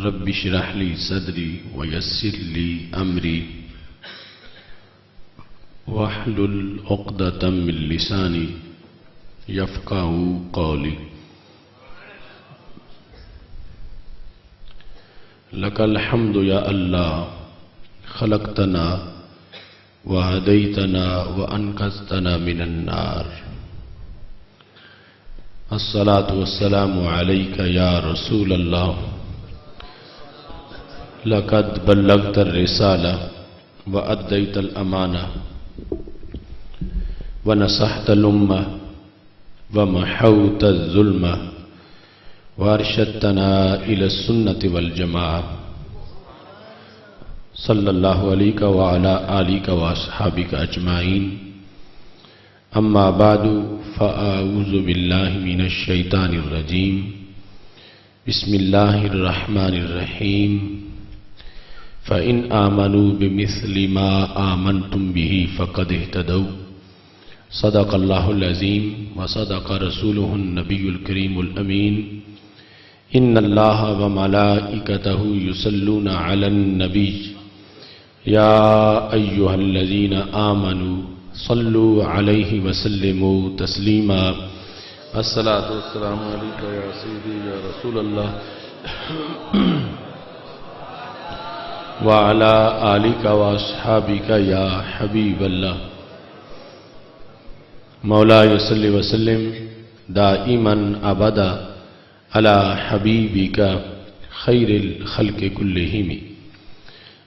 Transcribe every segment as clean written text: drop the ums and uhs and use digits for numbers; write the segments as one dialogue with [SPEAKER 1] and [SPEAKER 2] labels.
[SPEAKER 1] رب اشرح لي صدري ويسر لي أمري واحلل عقدة من لساني يفقهوا قولي. لك الحمد يا الله، خلقتنا وهديتنا وأنقذتنا من النار. الصلاة والسلام عليك يا رسول الله، لقد بلغت الرسالة وأديت الأمانة ونصحت الأمة ومحوت الظلم وارشدتنا إلى السنة والجماعة. صلى الله عليك وعلى آلك وأصحابك أجمعين. أما بعد فأعوذ بالله من الشيطان الرجيم. بسم الله الرحمن الرحيم. فإن آمنوا بمثل ما آمنتم به فقد اهتدوا. صدق الله العظيم وصدق رسوله النبي الكريم الأمين. إن الله وملائكته يصلون على النبي يا أيها الذين آمنوا صلوا عليه وسلموا تسليما. الصلاة والسلام عليك يا سيدي يا رسول الله وعلى آلك وأصحابك يا حبيب الله. مولاي صل وسلم دائما أبدا على حبيبك خير الخلق كلهم،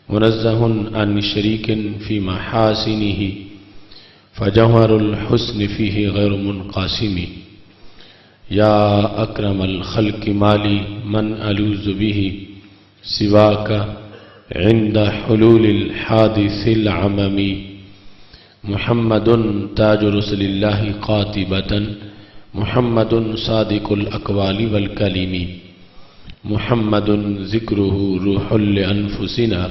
[SPEAKER 1] منزه عن شريك في محاسنه فجوهر الحسن فيه غير منقسم. يا أكرم الخلق مالي من ألوذ به سواك عند حلول الحادث العمم. محمد تاج رسل الله قاطبة، محمد صادق الأقوال والكلم، محمد ذكره روح لأنفسنا،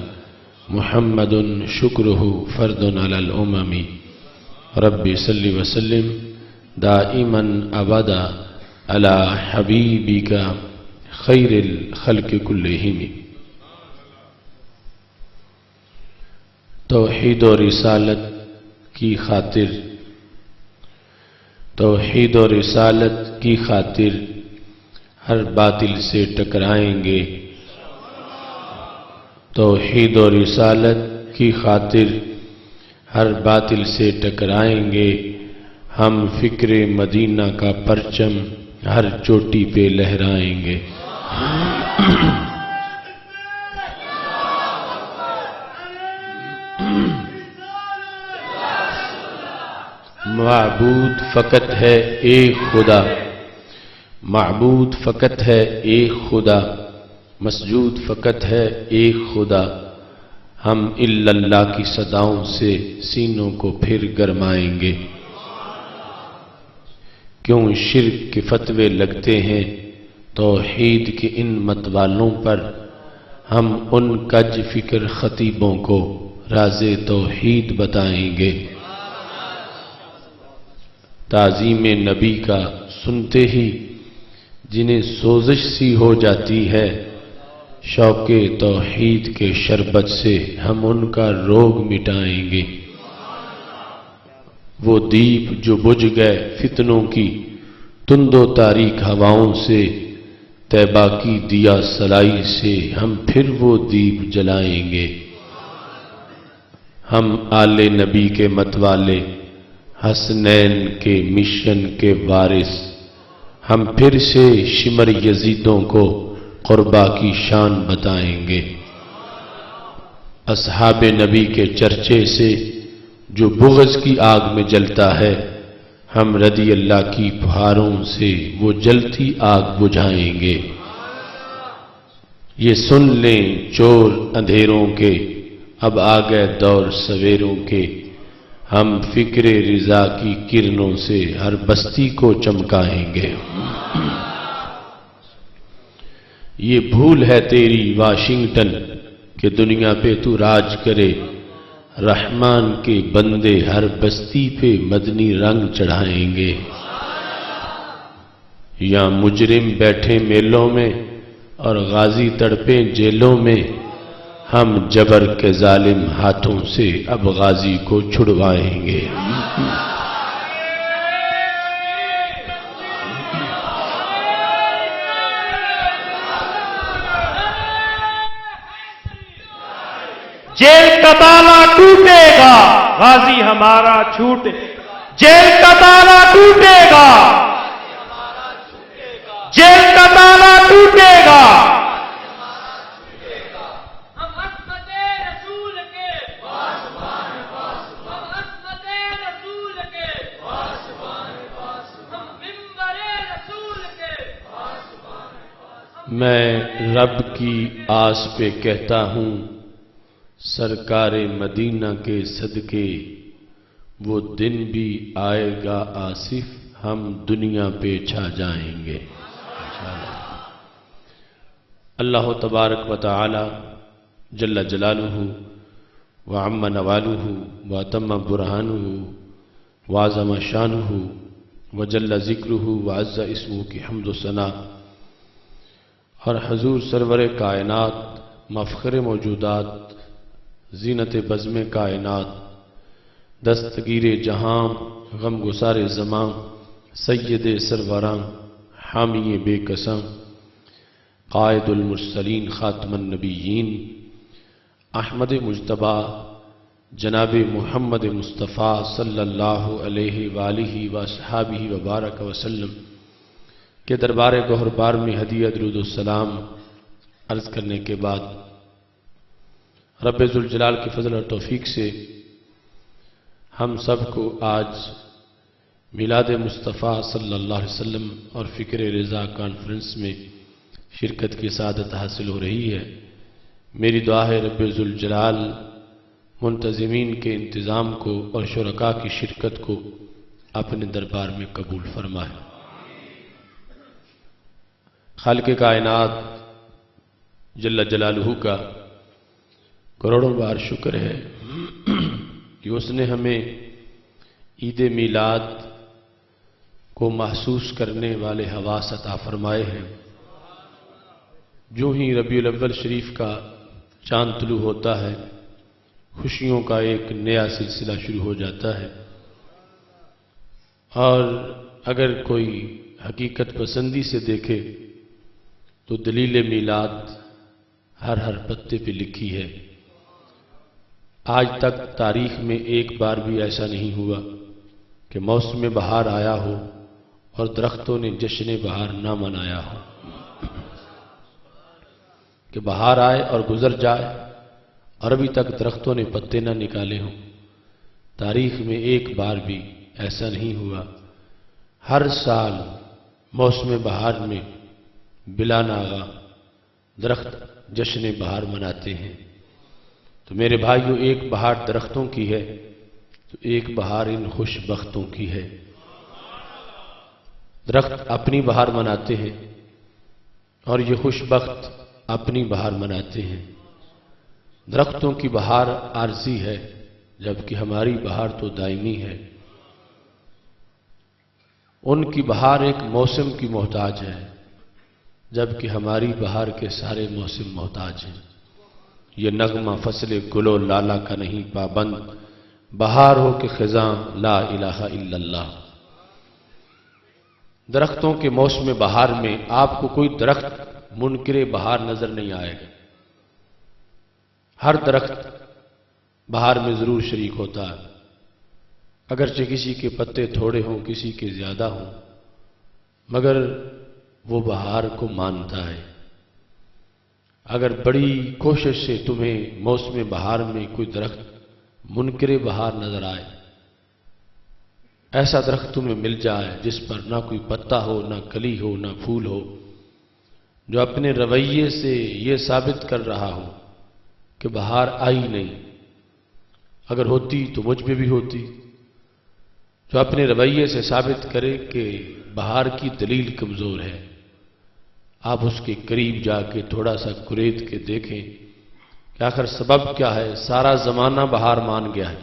[SPEAKER 1] محمد شكره فرد على الأمم. رب صل وسلم دائما أبدا على حبيبك خير الخلق كلهم. توحید و رسالت کی خاطر، توحید و رسالت کی خاطر ہر باطل سے ٹکرائیں گے. توحید و رسالت کی خاطر ہر باطل سے ٹکرائیں گے. ہم فکر مدینہ کا پرچم ہر چوٹی پہ لہرائیں گے. معبود فقط ہے ایک خدا، معبود فقط ہے ایک خدا، مسجود فقط ہے ایک خدا. ہم الا اللہ کی صداؤں سے سینوں کو پھر گرمائیں گے. کیوں شرک کے فتوے لگتے ہیں توحید کے ان متوالوں پر. ہم ان کج فکر خطیبوں کو راز توحید بتائیں گے. تعظیم نبی کا سنتے ہی جنہیں سوزش سی ہو جاتی ہے، شوق توحید کے شربت سے ہم ان کا روگ مٹائیں گے. وہ دیپ جو بجھ گئے فتنوں کی تند و تاریک ہواؤں سے، طیبہ کی دیا سلائی سے ہم پھر وہ دیپ جلائیں گے. ہم آل نبی کے متوالے، حسنین کے مشن کے وارث، ہم پھر سے شمر یزیدوں کو قربا کی شان بتائیں گے. اصحاب نبی کے چرچے سے جو بغض کی آگ میں جلتا ہے، ہم رضی اللہ کی پھاروں سے وہ جلتی آگ بجھائیں گے. یہ سن لیں چور اندھیروں کے، اب آ گئے دور سویروں کے. ہم فکر رضا کی کرنوں سے ہر بستی کو چمکائیں گے. یہ بھول ہے تیری واشنگٹن کہ دنیا پہ تو راج کرے. رحمان کے بندے ہر بستی پہ مدنی رنگ چڑھائیں گے. یا مجرم بیٹھے میلوں میں اور غازی تڑپیں جیلوں میں، ہم جبر کے ظالم ہاتھوں سے اب غازی کو چھڑوائیں گے۔
[SPEAKER 2] جیل کا تالا ٹوٹے گا، غازی ہمارا چھوٹے، جیل کا تالا ٹوٹے گا، جیل کا تالا ٹوٹے گا۔
[SPEAKER 3] ہم عصمت رسول کے پاسبان، ہم عصمت رسول کے پاسبان، ہم منبر رسول کے پاسبان۔
[SPEAKER 1] میں رب کی آس پہ کہتا ہوں، سرکار مدینہ کے صدقے وہ دن بھی آئے گا آصف، ہم دنیا پہ چھا جائیں گے۔ اللہ تبارک و تعالی جل جلالہ وعم نوالہ واتم برہانہ وعظم شانہ وجل ذکرہ وعز اسمہ کی حمد و ثنا، اور حضور سرور کائنات، مفخر موجودات، زینت بزم کائنات، دستگیر جہاں، غم گسار زمان، سید سروراں، حامی بے کساں، قائد المرسلین، خاتم النبیین، احمد مجتبیٰ جناب محمد مصطفیٰ صلی اللہ علیہ وآلہ وصحابہ وبارک وسلم کے دربار گوہر بار میں ہدیہ درود السلام عرض کرنے کے بعد، رب ذوالجلال کی فضل اور توفیق سے ہم سب کو آج میلاد مصطفیٰ صلی اللہ علیہ وسلم اور فکر رضا کانفرنس میں شرکت کی سعادت حاصل ہو رہی ہے۔ میری دعا ہے رب ذوالجلال منتظمین کے انتظام کو اور شرکاء کی شرکت کو اپنے دربار میں قبول فرمائے۔ خالق کائنات جل جلالہ کا کروڑوں بار شکر ہے کہ اس نے ہمیں عید میلاد کو محسوس کرنے والے حواس عطا فرمائے ہیں۔ جو ہی ربیع الاول شریف کا چاند طلوع ہوتا ہے، خوشیوں کا ایک نیا سلسلہ شروع ہو جاتا ہے، اور اگر کوئی حقیقت پسندی سے دیکھے تو دلیل میلاد ہر پتے پہ لکھی ہے۔ آج تک تاریخ میں ایک بار بھی ایسا نہیں ہوا کہ موسم بہار آیا ہو اور درختوں نے جشن بہار نہ منایا ہو، کہ بہار آئے اور گزر جائے اور ابھی تک درختوں نے پتے نہ نکالے ہوں۔ تاریخ میں ایک بار بھی ایسا نہیں ہوا۔ ہر سال موسم بہار میں بلا ناغہ درخت جشن بہار مناتے ہیں۔ تو میرے بھائیوں، ایک بہار درختوں کی ہے تو ایک بہار ان خوش بختوں کی ہے۔ درخت اپنی بہار مناتے ہیں اور یہ خوش بخت اپنی بہار مناتے ہیں۔ درختوں کی بہار عارضی ہے، جبکہ ہماری بہار تو دائمی ہے۔ ان کی بہار ایک موسم کی محتاج ہے، جبکہ ہماری بہار کے سارے موسم محتاج ہیں۔ یہ نغمہ فصل گل و لالا کا نہیں پابند، بہار ہو کہ خزاں لا الہ الا اللہ۔ درختوں کے موسم بہار میں آپ کو کوئی درخت منکر بہار نظر نہیں آئے گا۔ ہر درخت بہار میں ضرور شریک ہوتا ہے، اگرچہ کسی کے پتے تھوڑے ہوں، کسی کے زیادہ ہوں، مگر وہ بہار کو مانتا ہے۔ اگر بڑی کوشش سے تمہیں موسم بہار میں کوئی درخت منکر بہار نظر آئے، ایسا درخت تمہیں مل جائے جس پر نہ کوئی پتا ہو، نہ کلی ہو، نہ پھول ہو، جو اپنے رویے سے یہ ثابت کر رہا ہو کہ بہار آئی نہیں، اگر ہوتی تو مجھ میں بھی ہوتی، جو اپنے رویے سے ثابت کرے کہ بہار کی دلیل کمزور ہے، آپ اس کے قریب جا کے تھوڑا سا کرید کے دیکھیں کہ آخر سبب کیا ہے۔ سارا زمانہ بہار مان گیا ہے،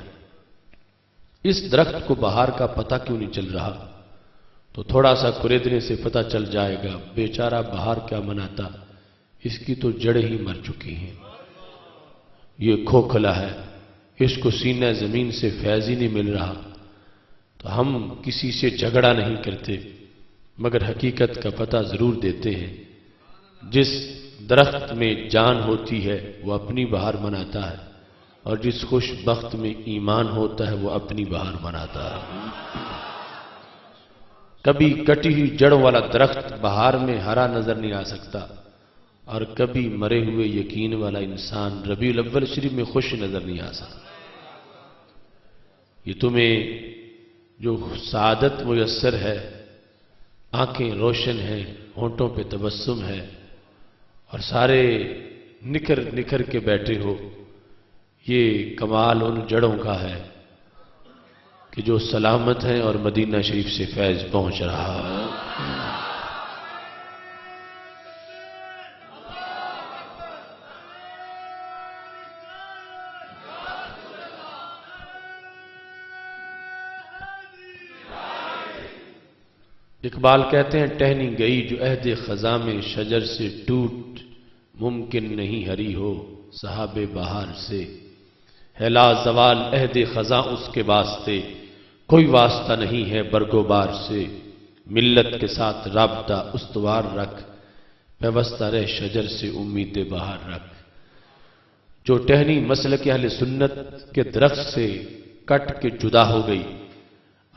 [SPEAKER 1] اس درخت کو بہار کا پتہ کیوں نہیں چل رہا؟ تو تھوڑا سا کریدنے سے پتہ چل جائے گا، بیچارہ بہار کیا مناتا، اس کی تو جڑیں ہی مر چکی ہیں، یہ کھوکھلا ہے، اس کو سینہ زمین سے فیض ہی نہیں مل رہا۔ تو ہم کسی سے جھگڑا نہیں کرتے، مگر حقیقت کا پتہ ضرور دیتے ہیں۔ جس درخت میں جان ہوتی ہے وہ اپنی بہار مناتا ہے، اور جس خوش بخت میں ایمان ہوتا ہے وہ اپنی بہار مناتا ہے۔ کبھی کٹی ہوئی جڑوں والا درخت بہار میں ہرا نظر نہیں آ سکتا، اور کبھی مرے ہوئے یقین والا انسان ربیع الاول شریف میں خوش نظر نہیں آ سکتا۔ یہ تمہیں جو سعادت میسر ہے، آنکھیں روشن ہیں، ہونٹوں پہ تبسم ہے، اور سارے نکھر نکھر کے بیٹھے ہو، یہ کمال ان جڑوں کا ہے کہ جو سلامت ہیں اور مدینہ شریف سے فیض پہنچ رہا ہے۔ اقبال کہتے ہیں ٹہنی گئی جو عہد خزاں میں شجر سے ٹوٹ، ممکن نہیں ہری ہو صحاب بہار سے، ہے لا زوال عہد خزاں اس کے واسطے، کوئی واسطہ نہیں ہے برگ و بار سے، ملت کے ساتھ رابطہ استوار رکھ، پیوستہ رہ شجر سے امید بہار رکھ۔ جو ٹہنی مسلک اہل سنت کے درخت سے کٹ کے جدا ہو گئی،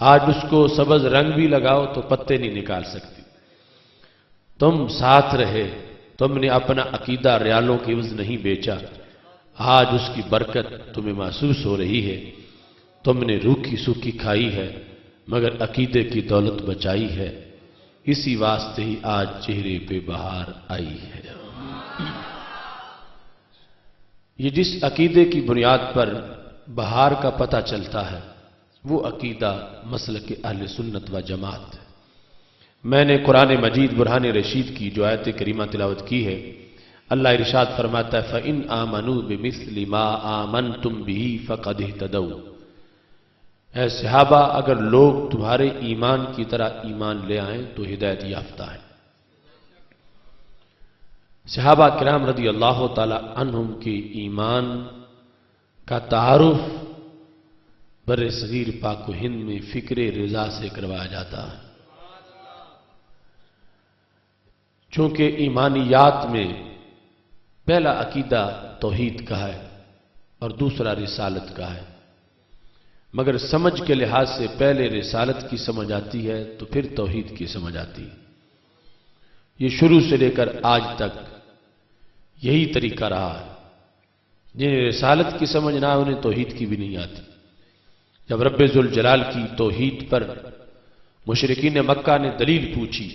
[SPEAKER 1] آج اس کو سبز رنگ بھی لگاؤ تو پتے نہیں نکال سکتی۔ تم ساتھ رہے، تم نے اپنا عقیدہ ریالوں کے عوض نہیں بیچا، آج اس کی برکت تمہیں محسوس ہو رہی ہے۔ تم نے روکھی سوکھی کھائی ہے مگر عقیدے کی دولت بچائی ہے، اسی واسطے ہی آج چہرے پہ بہار آئی ہے۔ یہ جس عقیدے کی بنیاد پر بہار کا پتہ چلتا ہے وہ عقیدہ مسلک اہل سنت و جماعت ہے۔ میں نے قرآن مجید برہان رشید کی جو آیت کریمہ تلاوت کی ہے، اللہ ارشاد فرماتا ہے فَإِنْ آمَنُوا بِمِثْلِ مَا آمَنْتُمْ بِهِ فَقَدِ اهْتَدَوْا۔ اے صحابہ اگر لوگ تمہارے ایمان کی طرح ایمان لے آئیں تو ہدایت یافتہ ہیں۔ صحابہ کرام رضی اللہ تعالی عنہم کے ایمان کا تعارف بر صغیر پاک و ہند میں فکر رضا سے کروایا جاتا ہے، چونکہ ایمانیات میں پہلا عقیدہ توحید کا ہے اور دوسرا رسالت کا ہے، مگر سمجھ کے لحاظ سے پہلے رسالت کی سمجھ آتی ہے تو پھر توحید کی سمجھ آتی ہے۔ یہ شروع سے لے کر آج تک یہی طریقہ رہا ہے، جنہیں رسالت کی سمجھ نہ آئے انہیں توحید کی بھی نہیں آتی۔ جب رب ذوالجلال کی توحید پر مشرکین مکہ نے دلیل پوچھی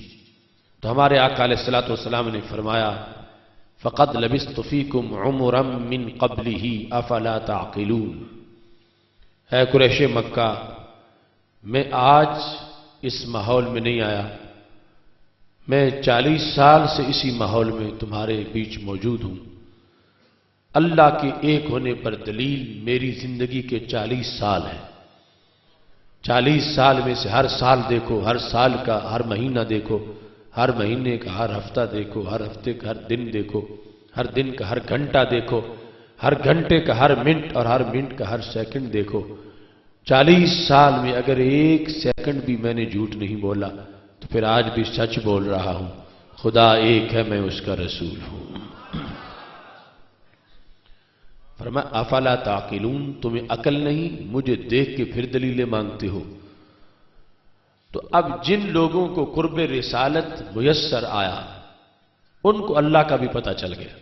[SPEAKER 1] تو ہمارے آقا علیہ الصلوۃ والسلام نے فرمایا فَقَدْ لَبِثْتُ فِيكُمْ عُمُرًا مِّن قَبْلِهِ أَفَلَا تَعْقِلُونَ۔ اے قریش مکہ، میں آج اس ماحول میں نہیں آیا، میں 40 سال سے اسی ماحول میں تمہارے بیچ موجود ہوں۔ اللہ کے ایک ہونے پر دلیل میری زندگی کے 40 سال ہیں۔ 40 سال میں سے ہر سال دیکھو، ہر سال کا ہر مہینہ دیکھو، ہر مہینے کا ہر ہفتہ دیکھو، ہر ہفتے کا ہر دن دیکھو، ہر دن کا ہر گھنٹہ دیکھو، ہر گھنٹے کا ہر منٹ اور ہر منٹ کا ہر سیکنڈ دیکھو۔ 40 سال میں اگر ایک سیکنڈ بھی میں نے جھوٹ نہیں بولا تو پھر آج بھی سچ بول رہا ہوں، خدا ایک ہے، میں اس کا رسول ہوں۔ فرمایا افلا تعقلون، تمہیں عقل نہیں، مجھے دیکھ کے پھر دلیلیں مانگتے ہو۔ تو اب جن لوگوں کو قرب رسالت میسر آیا ان کو اللہ کا بھی پتہ چل گیا،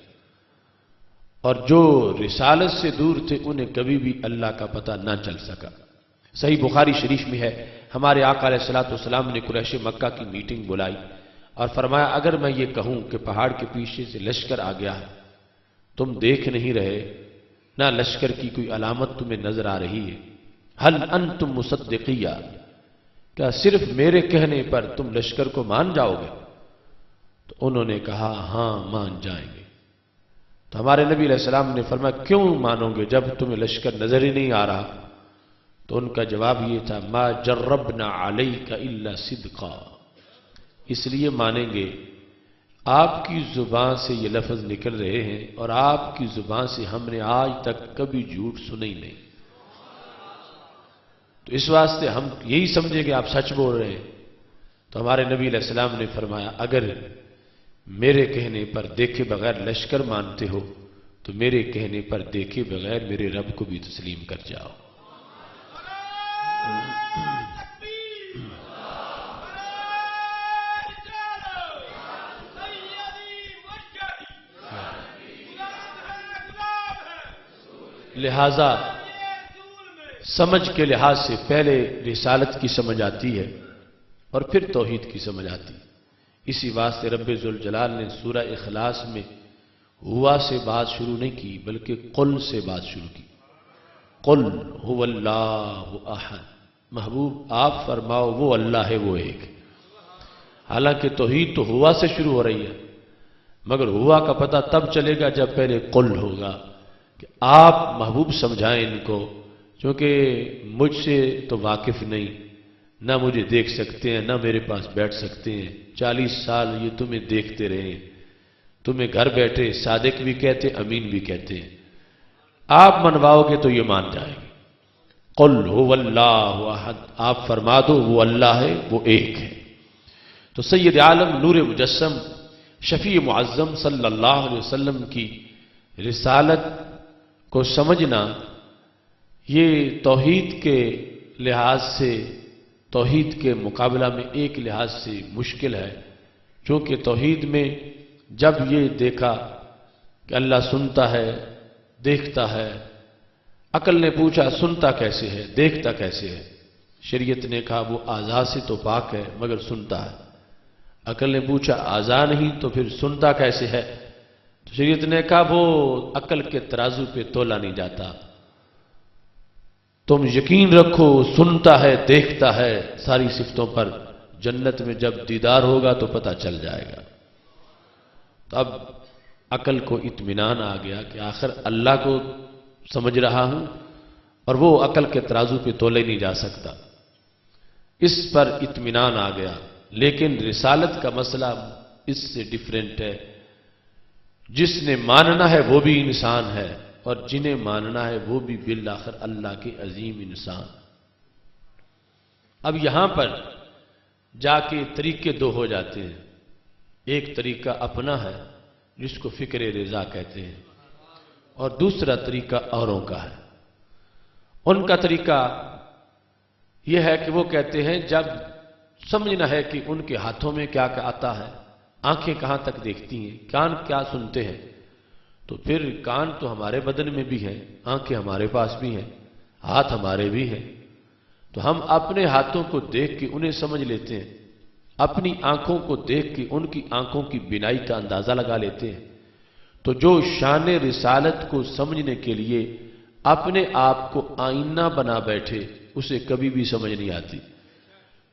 [SPEAKER 1] اور جو رسالت سے دور تھے انہیں کبھی بھی اللہ کا پتہ نہ چل سکا۔ صحیح بخاری شریف میں ہے ہمارے آقا علیہ الصلوۃ والسلام نے قریش مکہ کی میٹنگ بلائی اور فرمایا اگر میں یہ کہوں کہ پہاڑ کے پیچھے سے لشکر آ گیا ہے، تم دیکھ نہیں رہے، نہ لشکر کی کوئی علامت تمہیں نظر آ رہی ہے، هل انتم مصدقیہ، کیا صرف میرے کہنے پر تم لشکر کو مان جاؤ گے؟ تو انہوں نے کہا ہاں مان جائیں گے۔ تو ہمارے نبی علیہ السلام نے فرمایا کیوں مانو گے جب تمہیں لشکر نظر ہی نہیں آ رہا؟ تو ان کا جواب یہ تھا ما جربنا علیک الا صدقا، اس لیے مانیں گے آپ کی زبان سے یہ لفظ نکل رہے ہیں اور آپ کی زبان سے ہم نے آج تک کبھی جھوٹ سنا ہی نہیں، تو اس واسطے ہم یہی سمجھے کہ آپ سچ بول رہے ہیں۔ تو ہمارے نبی علیہ السلام نے فرمایا اگر میرے کہنے پر دیکھے بغیر لشکر مانتے ہو تو میرے کہنے پر دیکھے بغیر میرے رب کو بھی تسلیم کر جاؤ۔ لہذا سمجھ کے لحاظ سے پہلے رسالت کی سمجھ آتی ہے اور پھر توحید کی سمجھ آتی ہے۔ اسی واسطے رب ذوالجلال نے سورہ اخلاص میں ہوا سے بات شروع نہیں کی بلکہ قل سے بات شروع کی۔ قل هو اللہ احد، محبوب آپ فرماؤ وہ اللہ ہے، وہ ایک۔ حالانکہ توحید تو ہوا سے شروع ہو رہی ہے، مگر ہوا کا پتہ تب چلے گا جب پہلے قل ہوگا کہ آپ محبوب سمجھائیں ان کو، چونکہ مجھ سے تو واقف نہیں، نہ مجھے دیکھ سکتے ہیں نہ میرے پاس بیٹھ سکتے ہیں، 40 سال یہ تمہیں دیکھتے رہے، تمہیں گھر بیٹھے صادق بھی کہتے امین بھی کہتے ہیں، آپ منواؤ گے تو یہ مان جائیں گے۔ قل هو اللہ احد، آپ فرما دو وہ اللہ ہے، وہ ایک ہے۔ تو سید عالم نور مجسم شفیع معظم صلی اللہ علیہ وسلم کی رسالت کو سمجھنا یہ توحید کے لحاظ سے، توحید کے مقابلہ میں ایک لحاظ سے مشکل ہے، چونکہ توحید میں جب یہ دیکھا کہ اللہ سنتا ہے دیکھتا ہے، عقل نے پوچھا سنتا کیسے ہے دیکھتا کیسے ہے، شریعت نے کہا وہ اعضاء سے تو پاک ہے مگر سنتا ہے، عقل نے پوچھا اعضاء نہیں تو پھر سنتا کیسے ہے، تو شریعت نے کہا وہ عقل کے ترازو پہ تولا نہیں جاتا، تم یقین رکھو سنتا ہے دیکھتا ہے ساری صفتوں پر، جنت میں جب دیدار ہوگا تو پتہ چل جائے گا۔ تو اب عقل کو اطمینان آ گیا کہ آخر اللہ کو سمجھ رہا ہوں اور وہ عقل کے ترازو پہ تولے نہیں جا سکتا، اس پر اطمینان آ گیا۔ لیکن رسالت کا مسئلہ اس سے ڈیفرنٹ ہے، جس نے ماننا ہے وہ بھی انسان ہے اور جنہیں ماننا ہے وہ بھی بالآخر اللہ کے عظیم انسان۔ اب یہاں پر جا کے طریقے دو ہو جاتے ہیں، ایک طریقہ اپنا ہے جس کو فکر رضا کہتے ہیں اور دوسرا طریقہ اوروں کا ہے۔ ان کا طریقہ یہ ہے کہ وہ کہتے ہیں جب سمجھنا ہے کہ ان کے ہاتھوں میں کیا کیا آتا ہے، آنکھیں کہاں تک دیکھتی ہیں، کان کیا سنتے ہیں، تو پھر کان تو ہمارے بدن میں بھی ہیں، آنکھیں ہمارے پاس بھی ہیں، ہاتھ ہمارے بھی ہیں، تو ہم اپنے ہاتھوں کو دیکھ کے انہیں سمجھ لیتے ہیں، اپنی آنکھوں کو دیکھ کے ان کی آنکھوں کی بینائی کا اندازہ لگا لیتے ہیں۔ تو جو شان رسالت کو سمجھنے کے لیے اپنے آپ کو آئینہ بنا بیٹھے اسے کبھی بھی سمجھ نہیں آتی،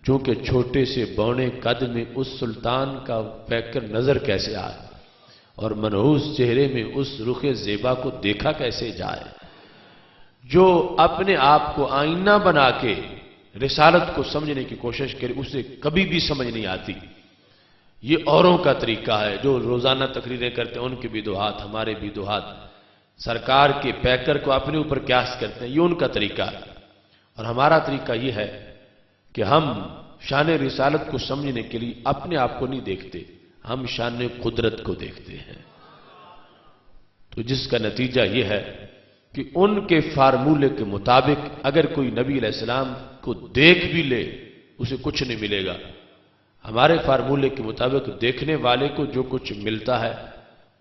[SPEAKER 1] چونکہ چھوٹے سے بونے قد میں اس سلطان کا پیکر نظر کیسے آئے اور منحوس چہرے میں اس رخ زیبا کو دیکھا کیسے جائے۔ جو اپنے آپ کو آئینہ بنا کے رسالت کو سمجھنے کی کوشش کرے اسے کبھی بھی سمجھ نہیں آتی۔ یہ اوروں کا طریقہ ہے، جو روزانہ تقریریں کرتے ہیں ان کے بھی دو ہاتھ ہمارے بھی دو ہاتھ، سرکار کے پیکر کو اپنے اوپر قیاس کرتے ہیں، یہ ان کا طریقہ ہے۔ اور ہمارا طریقہ یہ ہے کہ ہم شان رسالت کو سمجھنے کے لیے اپنے آپ کو نہیں دیکھتے، ہم شان قدرت کو دیکھتے ہیں۔ تو جس کا نتیجہ یہ ہے کہ ان کے فارمولے کے مطابق اگر کوئی نبی علیہ السلام کو دیکھ بھی لے اسے کچھ نہیں ملے گا، ہمارے فارمولے کے مطابق دیکھنے والے کو جو کچھ ملتا ہے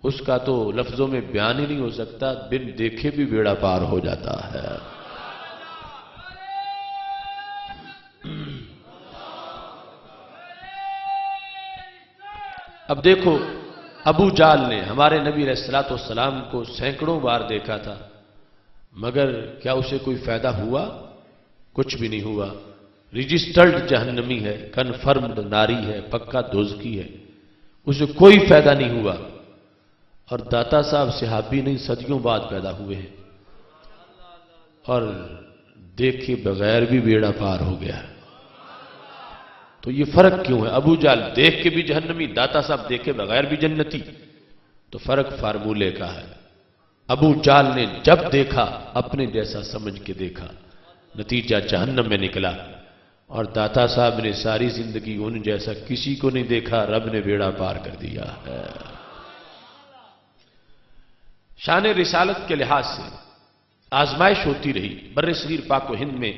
[SPEAKER 1] اس کا تو لفظوں میں بیان ہی نہیں ہو سکتا، بن دیکھے بھی بیڑا پار ہو جاتا ہے۔ اب دیکھو ابو جال نے ہمارے نبی علیہ السلام کو سینکڑوں بار دیکھا تھا، مگر کیا اسے کوئی فائدہ ہوا؟ کچھ بھی نہیں ہوا، رجسٹرڈ جہنمی ہے، کنفرمڈ ناری ہے، پکا دوزخی ہے، اسے کوئی فائدہ نہیں ہوا۔ اور داتا صاحب صحابی نہیں صدیوں بعد پیدا ہوئے ہیں اور دیکھے بغیر بھی بیڑا پار ہو گیا۔ تو یہ فرق کیوں ہے؟ ابو جہل دیکھ کے بھی جہنمی، داتا صاحب دیکھے بغیر بھی جنتی، تو فرق فارمولے کا ہے۔ ابو جہل نے جب دیکھا اپنے جیسا سمجھ کے دیکھا، نتیجہ جہنم میں نکلا، اور داتا صاحب نے ساری زندگی ان جیسا کسی کو نہیں دیکھا، رب نے بیڑا پار کر دیا ہے۔ شان رسالت کے لحاظ سے آزمائش ہوتی رہی۔ بر صغیر پاک و ہند میں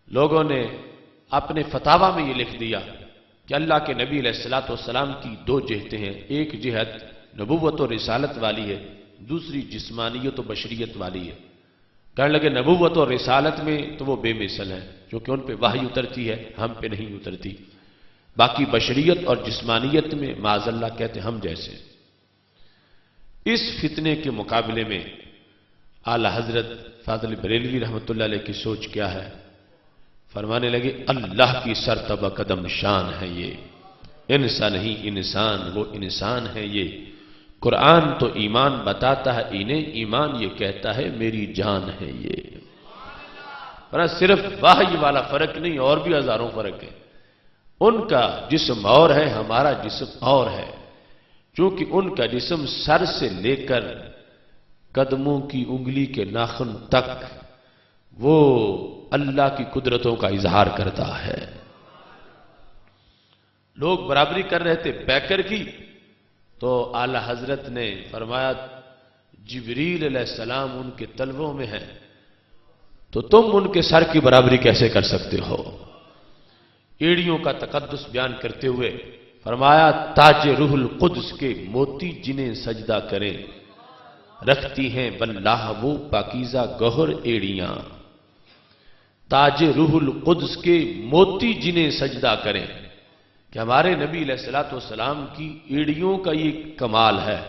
[SPEAKER 1] لوگوں نے اپنے فتاوی میں یہ لکھ دیا کہ اللہ کے نبی علیہ الصلوۃ والسلام کی دو جہتیں ہیں، ایک جہت نبوت و رسالت والی ہے، دوسری جسمانیت و بشریت والی ہے۔ کہنے لگے نبوت اور رسالت میں تو وہ بے مثل ہیں، کیونکہ ان پہ وحی اترتی ہے، ہم پہ نہیں اترتی۔ باقی بشریت اور جسمانیت میں معاذ اللہ کہتے ہم جیسے۔ اس فتنے کے مقابلے میں اعلی حضرت فاضل بریلوی رحمۃ اللہ علیہ کی سوچ کیا ہے؟ فرمانے لگے اللہ کی سرتبہ قدم شان ہے یہ، انسان نہیں انسان، وہ انسان ہے یہ۔ قرآن تو ایمان بتاتا ہے انہیں، ایمان یہ کہتا ہے میری جان ہے یہ۔ صرف وحی والا فرق نہیں، اور بھی ہزاروں فرق ہیں۔ ان کا جسم اور ہے، ہمارا جسم اور ہے۔ چونکہ ان کا جسم سر سے لے کر قدموں کی انگلی کے ناخن تک وہ اللہ کی قدرتوں کا اظہار کرتا ہے۔ لوگ برابری کر رہے تھے بیکر کی، تو اعلی حضرت نے فرمایا جبریل علیہ السلام ان کے تلووں میں ہیں، تو تم ان کے سر کی برابری کیسے کر سکتے ہو؟ ایڑیوں کا تقدس بیان کرتے ہوئے فرمایا تاج روح القدس کے موتی جنہیں سجدہ کریں، رکھتی ہیں واللہ وہ پاکیزہ گوہر ایڑیاں۔ تاج روح القدس کے موتی جنہیں سجدہ کریں، کہ ہمارے نبی علیہ الصلوۃ والسلام کی ایڑیوں کا یہ کمال ہے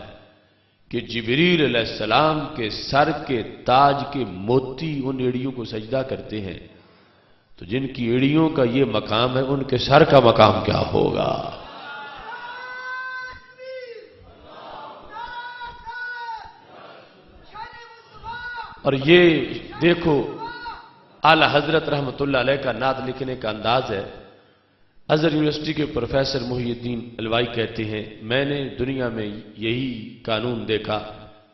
[SPEAKER 1] کہ جبریل علیہ السلام کے سر کے تاج کے موتی ان ایڑیوں کو سجدہ کرتے ہیں، تو جن کی ایڑیوں کا یہ مقام ہے ان کے سر کا مقام کیا ہوگا؟ اور یہ دیکھو اعلی حضرت رحمۃ اللہ علیہ کا نعت لکھنے کا انداز ہے۔ ازہر یونیورسٹی کے پروفیسر محی الدین الوائی کہتے ہیں میں نے دنیا میں یہی قانون دیکھا،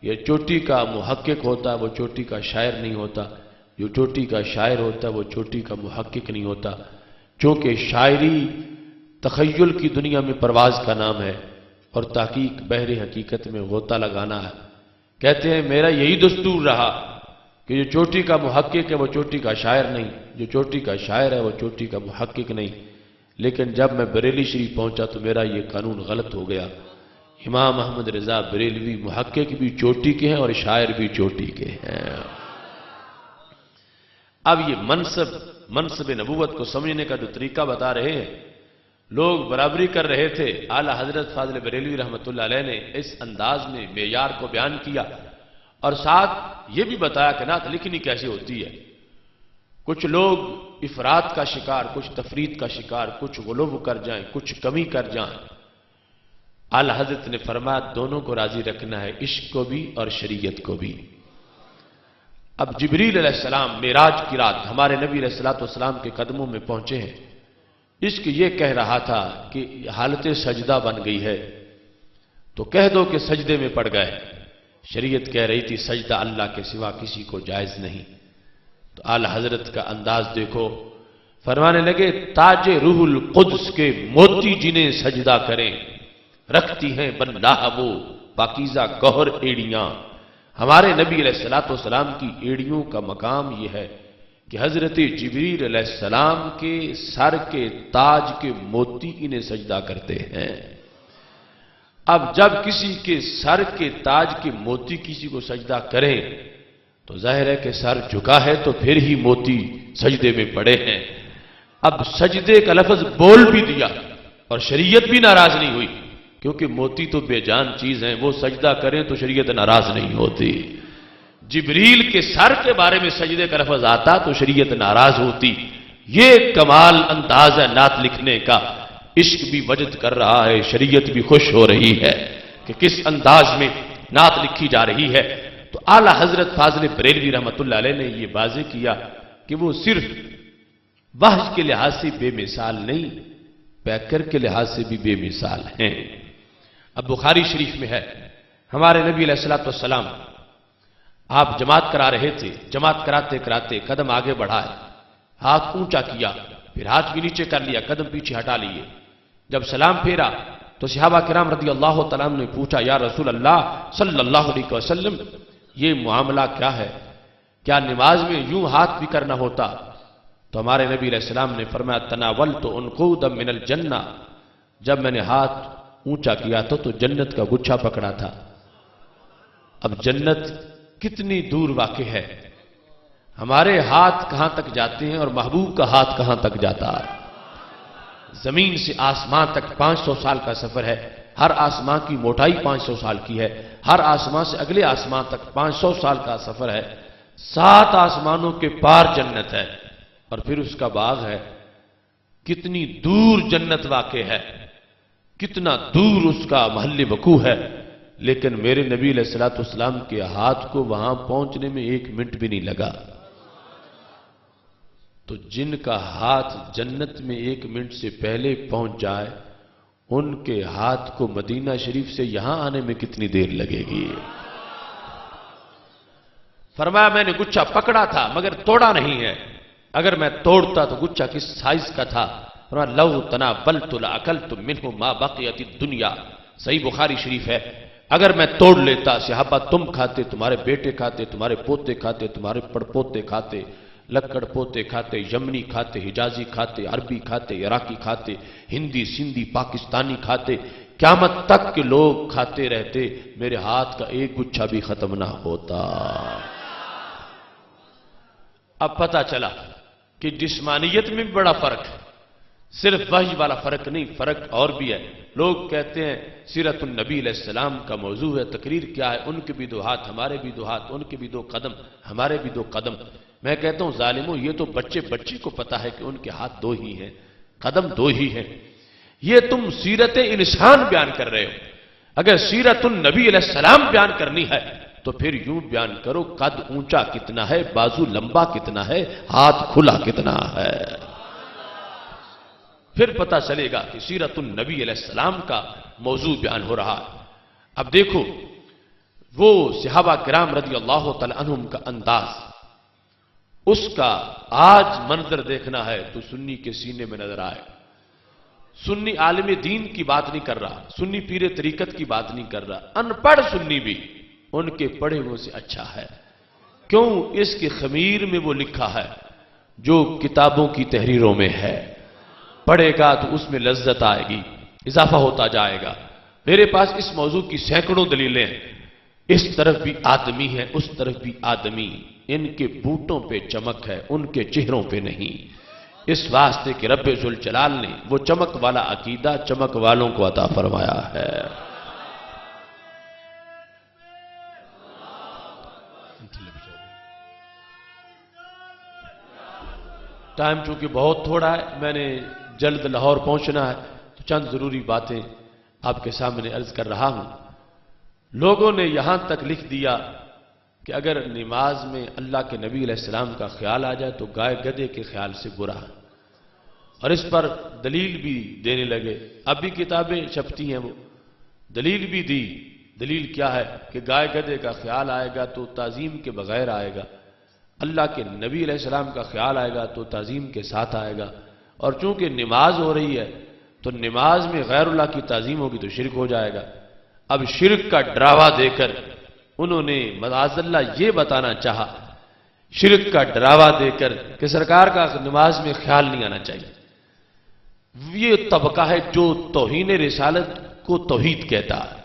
[SPEAKER 1] یہ چوٹی کا محقق ہوتا وہ چوٹی کا شاعر نہیں ہوتا، جو چوٹی کا شاعر ہوتا وہ چوٹی کا محقق نہیں ہوتا، چونکہ شاعری تخیل کی دنیا میں پرواز کا نام ہے اور تحقیق بحر حقیقت میں غوطہ لگانا ہے۔ کہتے ہیں میرا یہی دستور رہا کہ جو چوٹی کا محقق ہے وہ چوٹی کا شاعر نہیں، جو چوٹی کا شاعر ہے وہ چوٹی کا محقق نہیں۔ لیکن جب میں بریلی شریف پہنچا تو میرا یہ قانون غلط ہو گیا۔ امام احمد رضا بریلوی محقق بھی چوٹی کے ہیں اور شاعر بھی چوٹی کے ہیں۔ اب یہ منصب نبوت کو سمجھنے کا جو طریقہ بتا رہے ہیں، لوگ برابری کر رہے تھے، اعلی حضرت فاضل بریلوی رحمۃ اللہ علیہ نے اس انداز میں معیار کو بیان کیا اور ساتھ یہ بھی بتایا کہ نعت لکھنی کیسے ہوتی ہے۔ کچھ لوگ افراد کا شکار، کچھ تفرید کا شکار، کچھ غلو کر جائیں، کچھ کمی کر جائیں۔ اعلی حضرت نے فرمایا دونوں کو راضی رکھنا ہے، عشق کو بھی اور شریعت کو بھی۔ اب جبریل علیہ السلام معراج کی رات ہمارے نبی علیہ الصلوۃ والسلام کے قدموں میں پہنچے ہیں۔ عشق یہ کہہ رہا تھا کہ حالت سجدہ بن گئی ہے تو کہہ دو کہ سجدے میں پڑ گئے۔ شریعت کہہ رہی تھی سجدہ اللہ کے سوا کسی کو جائز نہیں۔ تو اعلی حضرت کا انداز دیکھو، فرمانے لگے تاج روح القدس کے موتی جنہیں سجدہ کریں، رکھتی ہیں واللہ وہ پاکیزہ گوہر ایڑیاں۔ ہمارے نبی علیہ الصلوۃ والسلام کی ایڑیوں کا مقام یہ ہے کہ حضرت جبریل علیہ السلام کے سر کے تاج کے موتی انہیں سجدہ کرتے ہیں۔ اب جب کسی کے سر کے تاج کے موتی کسی کو سجدہ کریں تو ظاہر ہے کہ سر جھکا ہے تو پھر ہی موتی سجدے میں پڑے ہیں۔ اب سجدے کا لفظ بول بھی دیا اور شریعت بھی ناراض نہیں ہوئی، کیونکہ موتی تو بے جان چیز ہیں، وہ سجدہ کریں تو شریعت ناراض نہیں ہوتی۔ جبریل کے سر کے بارے میں سجدے کا لفظ آتا تو شریعت ناراض ہوتی۔ یہ کمال انداز ہے نعت لکھنے کا، عشق بھی وجد کر رہا ہے، شریعت بھی خوش ہو رہی ہے کہ کس انداز میں نعت لکھی جا رہی ہے۔ تو اعلی حضرت فاضل بریلوی رحمۃ اللہ علیہ نے یہ واضح کیا کہ وہ صرف وحی کے لحاظ سے بے مثال نہیں، پیکر کے لحاظ سے بھی بے مثال ہیں۔ اب بخاری شریف میں ہے، ہمارے نبی علیہ الصلوۃ والسلام آپ جماعت کرا رہے تھے، جماعت کراتے کراتے قدم آگے بڑھائے، ہاتھ اونچا کیا، پھر ہاتھ بھی نیچے کر لیا، قدم پیچھے ہٹا لیے۔ جب سلام پھیرا تو صحابہ کرام رضی اللہ تعالیٰ عنہ نے پوچھا، یا رسول اللہ صلی اللہ علیہ وسلم یہ معاملہ کیا ہے؟ کیا نماز میں یوں ہاتھ بھی کرنا ہوتا؟ تو ہمارے نبی علیہ السلام نے فرمایا، تناولت عنقودا من الجنہ، جب میں نے ہاتھ اونچا کیا تھا تو جنت کا گچھا پکڑا تھا۔ اب جنت کتنی دور واقع ہے، ہمارے ہاتھ کہاں تک جاتے ہیں اور محبوب کا ہاتھ کہاں تک جاتا ہے؟ زمین سے آسمان تک 500 سال کا سفر ہے، ہر آسمان کی موٹائی 500 سال کی ہے، ہر آسمان سے اگلے آسمان تک 500 سال کا سفر ہے، 7 آسمانوں کے پار جنت ہے، اور پھر اس کا باغ ہے۔ کتنی دور جنت واقع ہے، کتنا دور اس کا محل وقوع ہے، لیکن میرے نبی علیہ الصلوۃ والسلام کے ہاتھ کو وہاں پہنچنے میں 1 منٹ بھی نہیں لگا۔ تو جن کا ہاتھ جنت میں 1 منٹ سے پہلے پہنچ جائے، ان کے ہاتھ کو مدینہ شریف سے یہاں آنے میں کتنی دیر لگے گی؟ فرمایا میں نے گچھا پکڑا تھا مگر توڑا نہیں ہے، اگر میں توڑتا تو گچھا کس سائز کا تھا؟ فرمایا لو تناولت لاکلت منہ ما بقیت الدنیا، صحیح بخاری شریف ہے، اگر میں توڑ لیتا صحابہ تم کھاتے، تمہارے بیٹے کھاتے، تمہارے پوتے کھاتے، تمہارے پڑپوتے کھاتے، لکڑ پوتے کھاتے، یمنی کھاتے، حجازی کھاتے، عربی کھاتے، عراقی کھاتے، ہندی سندھی پاکستانی کھاتے، قیامت تک کے لوگ کھاتے رہتے، میرے ہاتھ کا 1 گچھا بھی ختم نہ ہوتا۔ اب پتہ چلا کہ جسمانیت میں بھی بڑا فرق ہے، صرف وحی والا فرق نہیں، فرق اور بھی ہے۔ لوگ کہتے ہیں سیرت النبی علیہ السلام کا موضوع ہے، تقریر کیا ہے، ان کے بھی 2 ہاتھ ہمارے بھی 2 ہاتھ، ان کے بھی 2 قدم ہمارے بھی 2 قدم۔ میں کہتا ہوں ظالموں، یہ تو بچے کو پتا ہے کہ ان کے ہاتھ 2 ہی ہیں، قدم 2 ہی ہیں، یہ تم سیرت انسان بیان کر رہے ہو۔ اگر سیرت النبی علیہ السلام بیان کرنی ہے تو پھر یوں بیان کرو، قد اونچا کتنا ہے، بازو لمبا کتنا ہے، ہاتھ کھلا کتنا ہے، پھر پتہ چلے گا کہ سیرت النبی علیہ السلام کا موضوع بیان ہو رہا ہے۔ اب دیکھو وہ صحابہ کرام رضی اللہ تعالی عنہم کا انداز، اس کا آج منظر دیکھنا ہے تو سنی کے سینے میں نظر آئے۔ سنی عالم دین کی بات نہیں کر رہا، سنی پیر طریقت کی بات نہیں کر رہا، ان پڑھ سنی بھی ان کے پڑھے ہوئے سے اچھا ہے۔ کیوں؟ اس کے خمیر میں وہ لکھا ہے جو کتابوں کی تحریروں میں ہے، پڑھے گا تو اس میں لذت آئے گی، اضافہ ہوتا جائے گا۔ میرے پاس اس موضوع کی سینکڑوں دلیلیں ہیں، اس طرف بھی آدمی ہے، اس طرف بھی آدمی، ان کے بوٹوں پہ چمک ہے، ان کے چہروں پہ نہیں، اس واسطے کہ رب ذوالجلال نے وہ چمک والا عقیدہ چمک والوں کو عطا فرمایا ہے۔ ٹائم چونکہ بہت تھوڑا ہے، میں نے جلد لاہور پہنچنا ہے، تو چند ضروری باتیں آپ کے سامنے عرض کر رہا ہوں۔ لوگوں نے یہاں تک لکھ دیا کہ اگر نماز میں اللہ کے نبی علیہ السلام کا خیال آ جائے تو گائے گدھے کے خیال سے برا ہے، اور اس پر دلیل بھی دینے لگے۔ اب بھی کتابیں چھپتی ہیں، وہ دلیل بھی دی۔ دلیل کیا ہے کہ گائے گدھے کا خیال آئے گا تو تعظیم کے بغیر آئے گا، اللہ کے نبی علیہ السلام کا خیال آئے گا تو تعظیم کے ساتھ آئے گا، اور چونکہ نماز ہو رہی ہے تو نماز میں غیر اللہ کی تعظیم ہوگی تو شرک ہو جائے گا۔ اب شرک کا ڈراوا دے کر انہوں نے معاذ اللہ یہ بتانا چاہا، شرک کا ڈراوا دے کر کہ سرکار کا نماز میں خیال نہیں آنا چاہیے۔ یہ طبقہ ہے جو توہین رسالت کو توحید کہتا ہے۔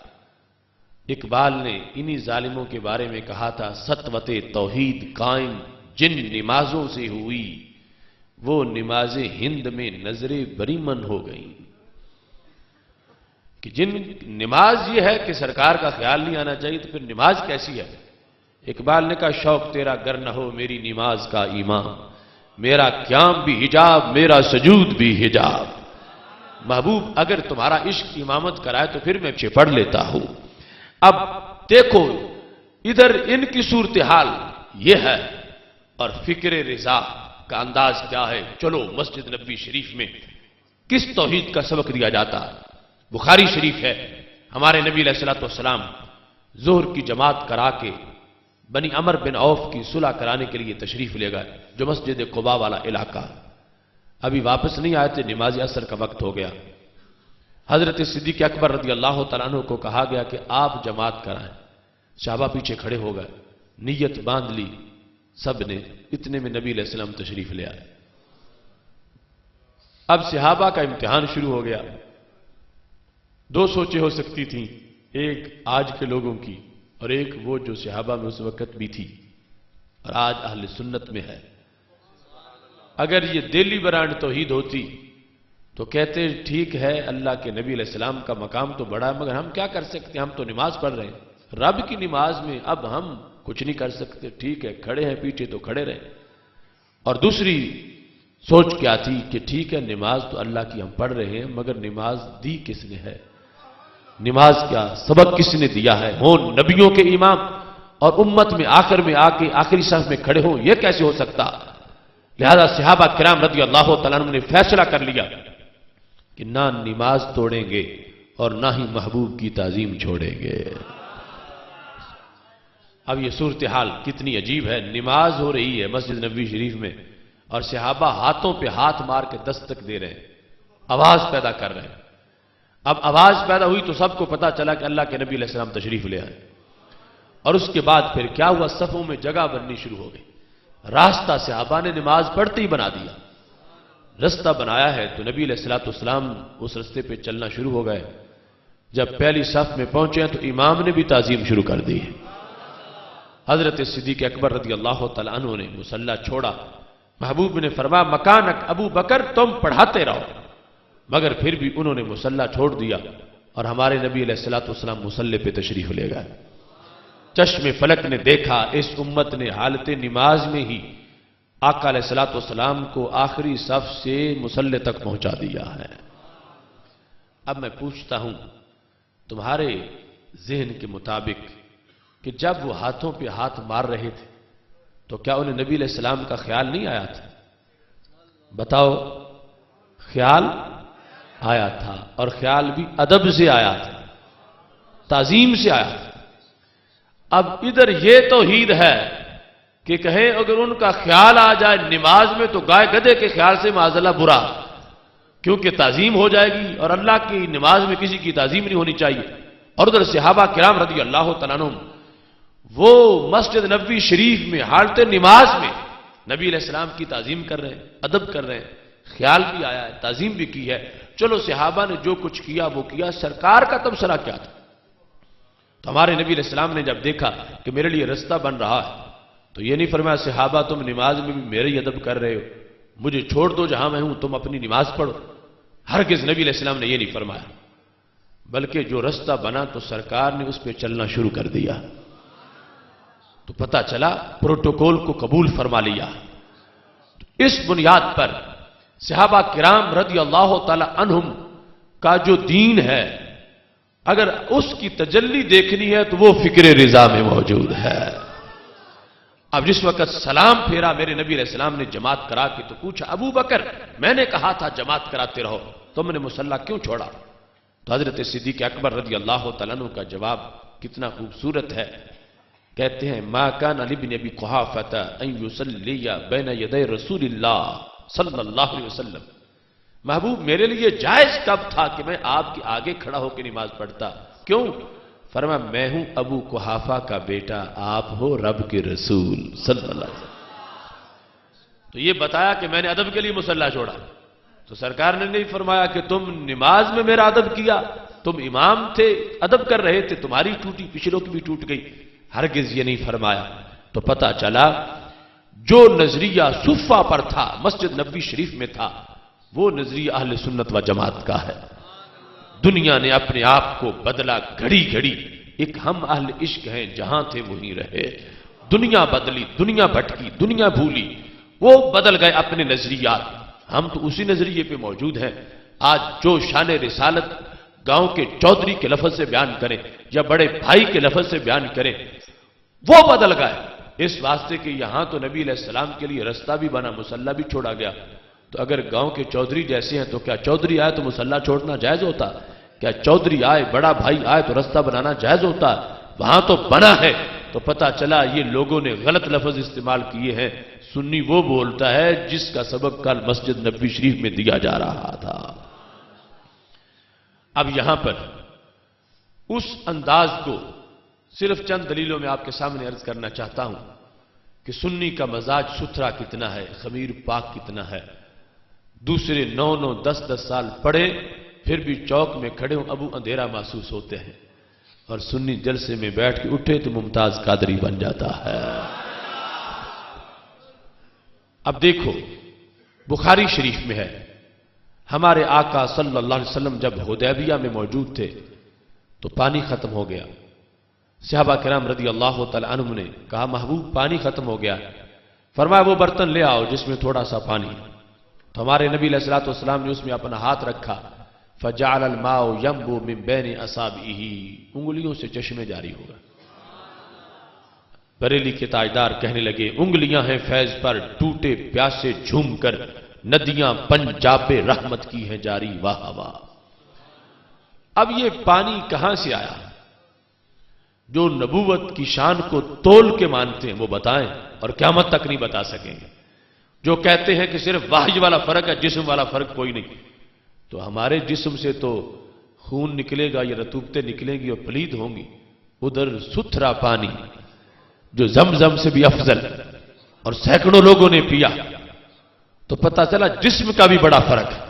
[SPEAKER 1] اقبال نے انہی ظالموں کے بارے میں کہا تھا، سطوت توحید قائم جن نمازوں سے ہوئی، وہ نمازیں ہند میں نظر بریمن ہو گئیں۔ کہ جن نماز یہ ہے کہ سرکار کا خیال نہیں آنا چاہیے تو پھر نماز کیسی ہے؟ اقبال نے کہا، شوق تیرا گر نہ ہو میری نماز کا امام، میرا قیام بھی حجاب میرا سجود بھی حجاب۔ محبوب اگر تمہارا عشق امامت کرائے تو پھر میں پڑھ لیتا ہوں۔ اب دیکھو ادھر ان کی صورتحال یہ ہے، اور فکر رضا کا انداز کیا ہے۔ چلو مسجد نبوی شریف میں کس توحید کا سبق دیا جاتا؟ بخاری شریف ہے، ہمارے نبی علیہ الصلوۃ والسلام ظہر کی جماعت کرا کے بنی عمر بن عوف کی صلح کرانے کے لیے تشریف لے گئے، جو مسجد قباء والا علاقہ، ابھی واپس نہیں آئے تھے، نماز عصر کا وقت ہو گیا۔ حضرت صدیق اکبر رضی اللہ تعالیٰ عنہ کو کہا گیا کہ آپ جماعت کرائیں، صحابہ پیچھے کھڑے ہو گئے، نیت باندھ لی سب نے، اتنے میں نبی علیہ السلام تشریف لے آئے۔ اب صحابہ کا امتحان شروع ہو گیا، دو سوچیں ہو سکتی تھیں، ایک آج کے لوگوں کی اور ایک وہ جو صحابہ میں اس وقت بھی تھی اور آج اہل سنت میں ہے۔ اگر یہ دہلی برانڈ توحید ہوتی تو کہتے ٹھیک ہے، اللہ کے نبی علیہ السلام کا مقام تو بڑا ہے، مگر ہم کیا کر سکتے ہیں، ہم تو نماز پڑھ رہے ہیں، رب کی نماز میں اب ہم کچھ نہیں کر سکتے، ٹھیک ہے کھڑے ہیں پیچھے تو کھڑے رہیں۔ اور دوسری سوچ کیا تھی کہ ٹھیک ہے نماز تو اللہ کی ہم پڑھ رہے ہیں، مگر نماز دی کس نے ہے، نماز کیا سبق کس نے دیا ہے، ہوں نبیوں کے امام اور امت میں آخر میں آ کے آخری صف میں کھڑے ہوں، یہ کیسے ہو سکتا؟ لہذا صحابہ کرام رضی اللہ تعالیٰ عنہ نے فیصلہ کر لیا کہ نہ نماز توڑیں گے اور نہ ہی محبوب کی تعظیم چھوڑیں گے۔ اب یہ صورتحال کتنی عجیب ہے، نماز ہو رہی ہے مسجد نبوی شریف میں اور صحابہ ہاتھوں پہ ہاتھ مار کے دستک دے رہے ہیں، آواز پیدا کر رہے ہیں۔ اب آواز پیدا ہوئی تو سب کو پتا چلا کہ اللہ کے نبی علیہ السلام تشریف لے آئے، اور اس کے بعد پھر کیا ہوا، صفوں میں جگہ بننی شروع ہو گئی، راستہ صحابہ نے نماز پڑھتے ہی بنا دیا، رستہ بنایا ہے تو نبی علیہ الصلوۃ والسلام اس رستے پہ چلنا شروع ہو گئے۔ جب پہلی صف میں پہنچے ہیں تو امام نے بھی تعظیم شروع کر دی۔ حضرت صدیق اکبر رضی اللہ تعالیٰ عنہ نے مصلی چھوڑا، محبوب نے فرمایا مکانک ابو بکر، تم پڑھاتے رہو، مگر پھر بھی انہوں نے مصلی چھوڑ دیا اور ہمارے نبی علیہ الصلوۃ والسلام مصلی پہ تشریف لے گئے۔ چشم فلک نے دیکھا اس امت نے حالت نماز میں ہی آقا علیہ الصلوۃ والسلام کو آخری صف سے مصلی تک پہنچا دیا ہے۔ اب میں پوچھتا ہوں تمہارے ذہن کے مطابق کہ جب وہ ہاتھوں پہ ہاتھ مار رہے تھے تو کیا انہیں نبی علیہ السلام کا خیال نہیں آیا تھا؟ بتاؤ، خیال آیا تھا، اور خیال بھی ادب سے آیا تھا، تعظیم سے آیا تھا۔ اب ادھر یہ توحید ہے کہ کہیں اگر ان کا خیال آ جائے نماز میں تو گائے گدھے کے خیال سے معاذ اللہ برا، کیونکہ تعظیم ہو جائے گی اور اللہ کی نماز میں کسی کی تعظیم نہیں ہونی چاہیے۔ اور ادھر صحابہ کرام رضی اللہ تعالیٰ عنہ وہ مسجد نبوی شریف میں حالت نماز میں نبی علیہ السلام کی تعظیم کر رہے ہیں، ادب کر رہے ہیں، خیال بھی آیا ہے، تعظیم بھی کی ہے۔ چلو صحابہ نے جو کچھ کیا وہ کیا، سرکار کا تبصرہ کیا تھا؟ تو ہمارے نبی علیہ السلام نے جب دیکھا کہ میرے لیے رستہ بن رہا ہے تو یہ نہیں فرمایا صحابہ تم نماز میں بھی میرے ہی ادب کر رہے ہو، مجھے چھوڑ دو جہاں میں ہوں، تم اپنی نماز پڑھو۔ ہرگز نبی علیہ السلام نے یہ نہیں فرمایا، بلکہ جو رستہ بنا تو سرکار نے اس پہ چلنا شروع کر دیا۔ تو پتہ چلا پروٹوکول کو قبول فرما لیا۔ اس بنیاد پر صحابہ کرام رضی اللہ تعالی عنہم کا جو دین ہے اگر اس کی تجلی دیکھنی ہے تو وہ فکر رضا میں موجود ہے۔ اب جس وقت سلام پھیرا میرے نبی علیہ السلام نے جماعت کرا کے تو پوچھا ابو بکر میں نے کہا تھا جماعت کراتے رہو، تم نے مصلی کیوں چھوڑا؟ تو حضرت صدیق اکبر رضی اللہ تعالیٰ عنہ کا جواب کتنا خوبصورت ہے، کہتے ہیں ما کان لابن ابی قحافہ ان یصلی بین یدی رسول اللہ صلی اللہ علیہ وسلم، محبوب میرے لیے جائز کب تھا کہ میں آپ کے آگے کھڑا ہو کے نماز پڑھتا؟ کیوں؟ فرمایا میں ہوں ابو قحافہ کا بیٹا، آپ ہو رب کے رسول صلی اللہ علیہ وسلم۔ تو یہ بتایا کہ میں نے ادب کے لیے مصلی چھوڑا، تو سرکار نے نہیں فرمایا کہ تم نماز میں میرا ادب کیا، تم امام تھے ادب کر رہے تھے، تمہاری ٹوٹی پچھلوں کی بھی ٹوٹ گئی، ہرگز یہ نہیں فرمایا۔ تو پتہ چلا جو نظریہ صفہ پر تھا مسجد نبوی شریف میں تھا وہ نظریہ اہل سنت و جماعت کا ہے۔ دنیا نے اپنے آپ کو بدلا گھڑی گھڑی، ایک ہم اہل عشق ہیں جہاں تھے وہیں رہے، دنیا بدلی، دنیا بھٹکی، دنیا بھولی، وہ بدل گئے اپنے نظریات، ہم تو اسی نظریے پہ موجود ہیں۔ آج جو شان رسالت گاؤں کے چودھری کے لفظ سے بیان کریں یا بڑے بھائی کے لفظ سے بیان کریں وہ بدل گئے، اس واسطے کہ یہاں تو نبی علیہ السلام کے لیے رستہ بھی بنا، مصلی بھی چھوڑا گیا، تو تو اگر گاؤں کے چودھری جیسے ہیں تو کیا چودھری آئے تو مسلح چھوڑنا جائز ہوتا؟ کیا چودھری آئے، بڑا بھائی آئے تو رستہ بنانا جائز ہوتا؟ وہاں تو بنا ہے، تو پتا چلا یہ لوگوں نے غلط لفظ استعمال کیے ہیں۔ سنی وہ بولتا ہے جس کا سبق کل مسجد نبوی شریف میں دیا جا رہا تھا۔ اب یہاں پر اس انداز کو صرف چند دلیلوں میں آپ کے سامنے عرض کرنا چاہتا ہوں کہ سنی کا مزاج ستھرا کتنا ہے، خمیر پاک کتنا ہے۔ دوسرے 9 10 سال پڑھے پھر بھی چوک میں کھڑے ہوں ابو اندھیرا محسوس ہوتے ہیں، اور سنی جلسے میں بیٹھ کے اٹھے تو ممتاز قادری بن جاتا ہے۔ اب دیکھو بخاری شریف میں ہے، ہمارے آقا صلی اللہ علیہ وسلم جب حدیبیہ میں موجود تھے تو پانی ختم ہو گیا۔ صحابہ کرام رضی اللہ تعالی عنہم نے کہا محبوب پانی ختم ہو گیا، فرمایا وہ برتن لے آؤ جس میں تھوڑا سا پانی، تو ہمارے نبی علیہ الصلوۃ والسلام نے اس میں اپنا ہاتھ رکھا، فجعل الماء ينبو من بین اصابعہ، انگلیوں سے چشمے جاری ہوگا۔ بریلی کے تاجدار کہنے لگے انگلیاں ہیں فیض پر ٹوٹے پیاسے جھوم کر، ندیاں پنجاب رحمت کی ہیں جاری، واہ واہ۔ اب یہ پانی کہاں سے آیا؟ جو نبوت کی شان کو تول کے مانتے ہیں وہ بتائیں، اور قیامت تک نہیں بتا سکیں گے۔ جو کہتے ہیں کہ صرف وحی والا فرق ہے، جسم والا فرق کوئی نہیں، تو ہمارے جسم سے تو خون نکلے گا یا رطوبتیں نکلیں گی اور پلید ہوں گی، ادھر ستھرا پانی جو زمزم سے بھی افضل اور سینکڑوں لوگوں نے پیا، تو پتہ چلا جسم کا بھی بڑا فرق ہے۔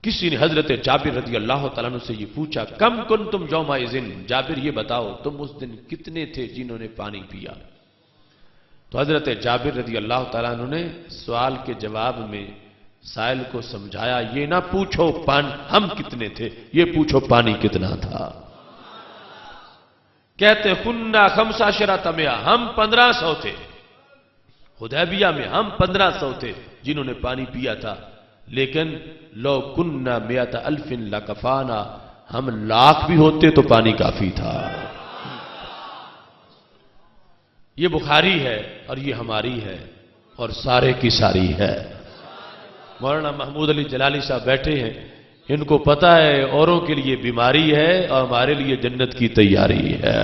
[SPEAKER 1] کسی نے حضرت جابر رضی اللہ تعالیٰ عنہ سے یہ پوچھا کم کنتم یومئذ، جابر یہ بتاؤ تم اس دن کتنے تھے جنہوں نے پانی پیا؟ تو حضرت جابر رضی اللہ تعالیٰ عنہ نے سوال کے جواب میں سائل کو سمجھایا یہ نہ پوچھو ہم کتنے تھے، یہ پوچھو پانی کتنا تھا۔ کہتے کننا 15 مئہ، ہم 1500 تھے، حدیبیہ میں ہم 1500 تھے جنہوں نے پانی پیا تھا، لیکن لو کننا 100,000 لکفانا، ہم 1,00,000 بھی ہوتے تو پانی کافی تھا۔ یہ بخاری ہے اور یہ ہماری ہے اور سارے کی ساری ہے۔ مولانا محمود علی جلالی صاحب بیٹھے ہیں، ان کو پتا ہے اوروں کے لیے بیماری ہے اور ہمارے لیے جنت کی تیاری ہے۔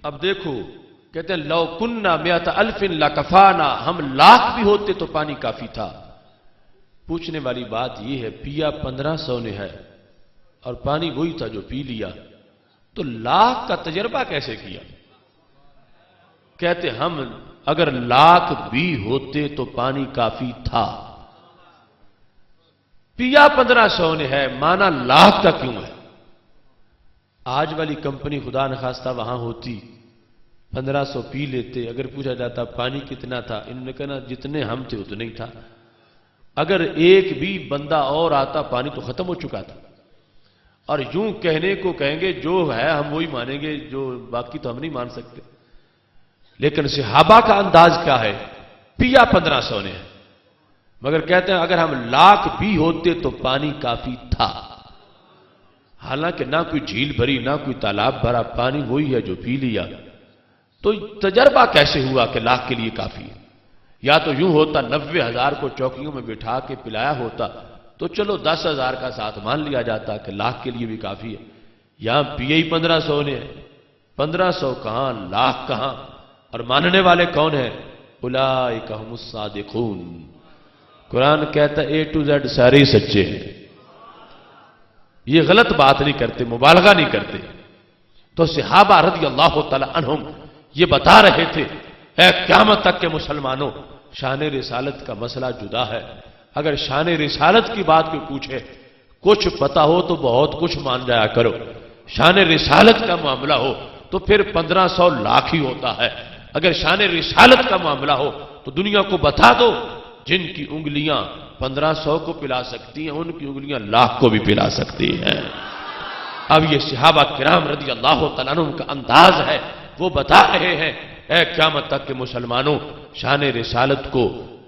[SPEAKER 1] اب دیکھو کہتے ہیں لو کننا 100,000 لکفانا، ہم 1,00,000 بھی ہوتے تو پانی کافی تھا۔ پوچھنے والی بات یہ ہے پیا 1500 نے ہے اور پانی وہی تھا جو پی لیا، تو 1,00,000 کا تجربہ کیسے کیا؟ کہتے ہم اگر 1,00,000 بھی ہوتے تو پانی کافی تھا، پیا 1500 نے ہے، مانا 1,00,000 کا کیوں ہے؟ آج والی کمپنی خدا نخواستہ وہاں ہوتی 1500 پی لیتے، اگر پوچھا جاتا پانی کتنا تھا، انہوں نے کہنا جتنے ہم تھے اتنے ہی تھا۔ اگر ایک بھی بندہ اور آتا پانی تو ختم ہو چکا تھا۔ اور یوں کہنے کو کہیں گے جو ہے ہم وہی مانیں گے، جو باقی تو ہم نہیں مان سکتے۔ لیکن صحابہ کا انداز کیا ہے؟ پیا 1500 نے ہے، مگر کہتے ہیں اگر ہم 1,00,000 بھی ہوتے تو پانی کافی تھا۔ حالانکہ نہ کوئی جھیل بھری نہ کوئی تالاب بھرا، پانی وہی ہے جو پی لیا، تو تجربہ کیسے ہوا کہ 1,00,000 کے لیے کافی ہے؟ یا تو یوں ہوتا 90,000 کو چوکیوں میں بٹھا کے پلایا ہوتا تو چلو 10,000 کا ساتھ مان لیا جاتا کہ 1,00,000 کے لیے بھی کافی ہے۔ یہاں پیے ہی 1500 نے، 1500 کہاں 1,00,000 کہاں، اور ماننے والے کون ہیں؟ اولئک هم الصادقون۔ قرآن کہتا ہے A to Z سارے ہی سچے ہیں، یہ غلط بات نہیں کرتے، مبالغہ نہیں کرتے۔ تو صحابہ رضی اللہ تعالی عنہم یہ بتا رہے تھے اے قیامت تک کے مسلمانوں، شان رسالت کا مسئلہ جدا ہے۔ اگر شان رسالت کی بات کوئی پوچھے، کچھ پتا ہو تو بہت کچھ مان جایا کرو، شان رسالت کا معاملہ ہو تو پھر 1500 1,00,000 ہی ہوتا ہے۔ اگر شان رسالت کا معاملہ ہو تو دنیا کو بتا دو جن کی انگلیاں 1500 کو پلا سکتی ہیں ان کی انگلیاں 1,00,000 کو بھی پلا سکتی ہیں۔ اب یہ صحابہ کرام رضی اللہ تعالیٰ عنہ کا انداز ہے، وہ بتا رہے ہیں اے قیامت تک کے مسلمانوں، شان رسالت کو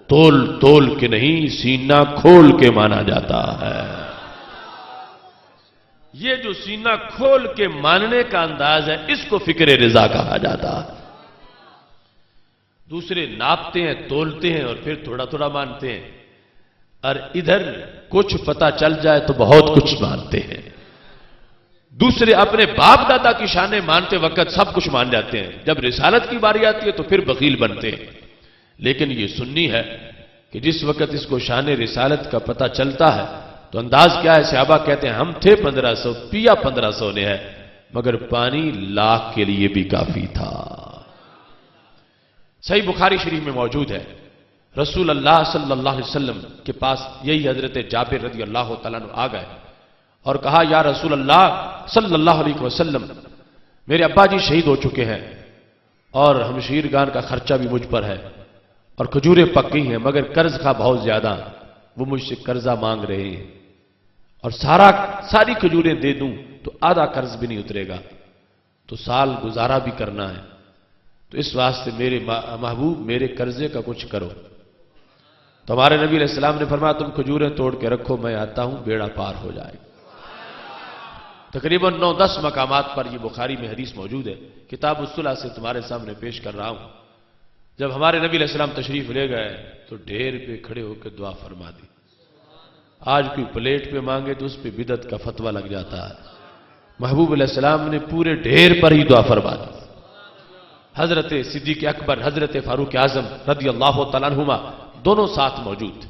[SPEAKER 1] تول تول کے نہیں، سینہ کھول کے مانا جاتا ہے۔ یہ جو سینہ کھول کے ماننے کا انداز ہے، اس کو فکر رضا کہا جاتا ہے۔ دوسرے ناپتے ہیں، تولتے ہیں اور پھر تھوڑا تھوڑا مانتے ہیں، اور ادھر کچھ پتہ چل جائے تو بہت کچھ مانتے ہیں۔ دوسرے اپنے باپ دادا کی شانیں مانتے وقت سب کچھ مان جاتے ہیں، جب رسالت کی باری آتی ہے تو پھر بخیل بنتے ہیں۔ لیکن یہ سنی ہے کہ جس وقت اس کو شان رسالت کا پتہ چلتا ہے تو انداز کیا ہے؟ صحابہ کہتے ہیں ہم تھے 1500، پیا 1500 نے ہے، مگر پانی لاکھ کے لیے بھی کافی تھا۔ صحیح بخاری شریف میں موجود ہے، رسول اللہ صلی اللہ علیہ وسلم کے پاس یہی حضرت جابر رضی اللہ تعالیٰ عنہ آ گئے اور کہا یا رسول اللہ صلی اللہ علیہ وسلم، میرے ابا جی شہید ہو چکے ہیں اور ہمشیرگان کا خرچہ بھی مجھ پر ہے اور کھجوریں پک گئی ہیں، مگر قرض کا بہت زیادہ، وہ مجھ سے قرضہ مانگ رہے ہیں اور ساری کھجوریں دے دوں تو آدھا قرض بھی نہیں اترے گا، تو سال گزارا بھی کرنا ہے، تو اس واسطے میرے محبوب میرے قرضے کا کچھ کرو۔ تو ہمارے نبی علیہ السلام نے فرمایا تم کھجوریں توڑ کے رکھو، میں آتا ہوں، بیڑا پار ہو جائے۔ تقریباً 9-10 مقامات پر یہ بخاری میں حدیث موجود ہے، کتاب الصلح سے تمہارے سامنے پیش کر رہا ہوں۔ جب ہمارے نبی علیہ السلام تشریف لے گئے تو ڈھیر پہ کھڑے ہو کے دعا فرما دی۔ آج کوئی پلیٹ پہ مانگے تو اس پہ بدعت کا فتویٰ لگ جاتا ہے، محبوب علیہ السلام نے پورے ڈھیر پر ہی دعا فرما دی۔ حضرت صدیق اکبر، حضرت فاروق اعظم رضی اللہ تعالیٰ عنہما دونوں ساتھ موجود تھے۔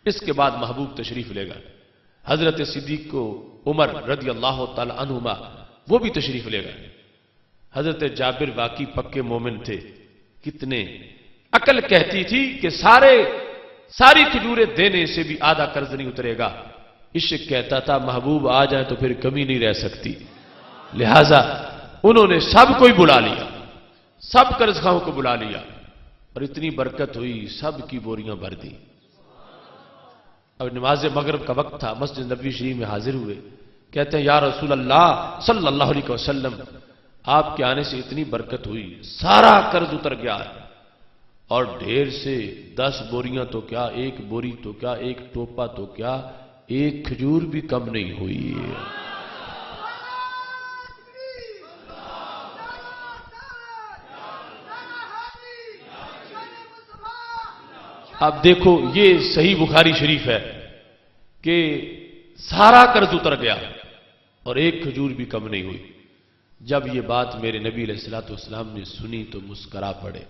[SPEAKER 1] اس کے بعد محبوب تشریف لے گئے، حضرت صدیق کو عمر رضی اللہ تعالیٰ عنہما وہ بھی تشریف لے گئے۔ حضرت جابر واقعی پکے مومن تھے، کتنے عقل کہتی تھی کہ ساری کھجوریں دینے سے بھی آدھا قرض نہیں اترے گا، عشق کہتا تھا محبوب آ جائیں تو پھر کمی نہیں رہ سکتی، لہذا انہوں نے سب کو بلا لیا، سب قرض خواہوں کو بلا لیا اور اتنی برکت ہوئی، سب کی بوریاں بھر دی۔ اب نماز مغرب کا وقت تھا، مسجد نبوی شریف میں حاضر ہوئے، کہتے ہیں یا رسول اللہ صلی اللہ علیہ وسلم، آپ کے آنے سے اتنی برکت ہوئی، سارا قرض اتر گیا ہے، اور ڈھیر سے 10 بوریاں تو کیا، 1 بوری تو کیا، 1 ٹوپا تو کیا، 1 کھجور بھی کم نہیں ہوئی۔ اب دیکھو یہ صحیح بخاری شریف ہے کہ سارا قرض اتر گیا اور 1 کھجور بھی کم نہیں ہوئی۔ جب یہ بات میرے نبی علیہ الصلوۃ والسلام نے سنی تو مسکرا پڑے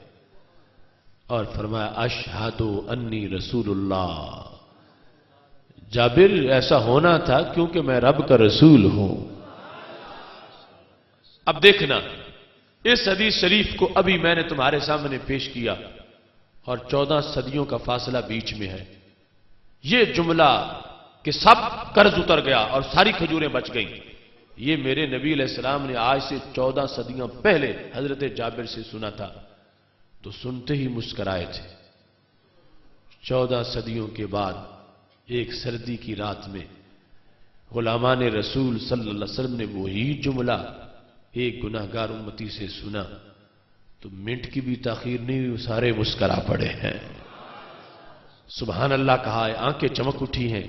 [SPEAKER 1] اور فرمایا اشہد انی رسول اللہ۔ جابر ایسا ہونا تھا کیونکہ میں رب کا رسول ہوں۔ اب دیکھنا اس حدیث شریف کو ابھی میں نے تمہارے سامنے پیش کیا اور 14 صدیوں کا فاصلہ بیچ میں ہے۔ یہ جملہ کہ سب قرض اتر گیا اور ساری کھجوریں بچ گئیں، یہ میرے نبی علیہ السلام نے آج سے 14 صدیاں پہلے حضرت جابر سے سنا تھا تو سنتے ہی مسکرائے تھے۔ 14 صدیوں کے بعد ایک سردی کی رات میں غلامان رسول صلی اللہ علیہ وسلم نے وہی جملہ ایک گناہگار امتی سے سنا تو منٹ کی بھی تاخیر نہیں ہوئی، سارے مسکرا پڑے ہیں۔ سبحان اللہ کہا ہے، آنکھیں چمک اٹھی ہیں۔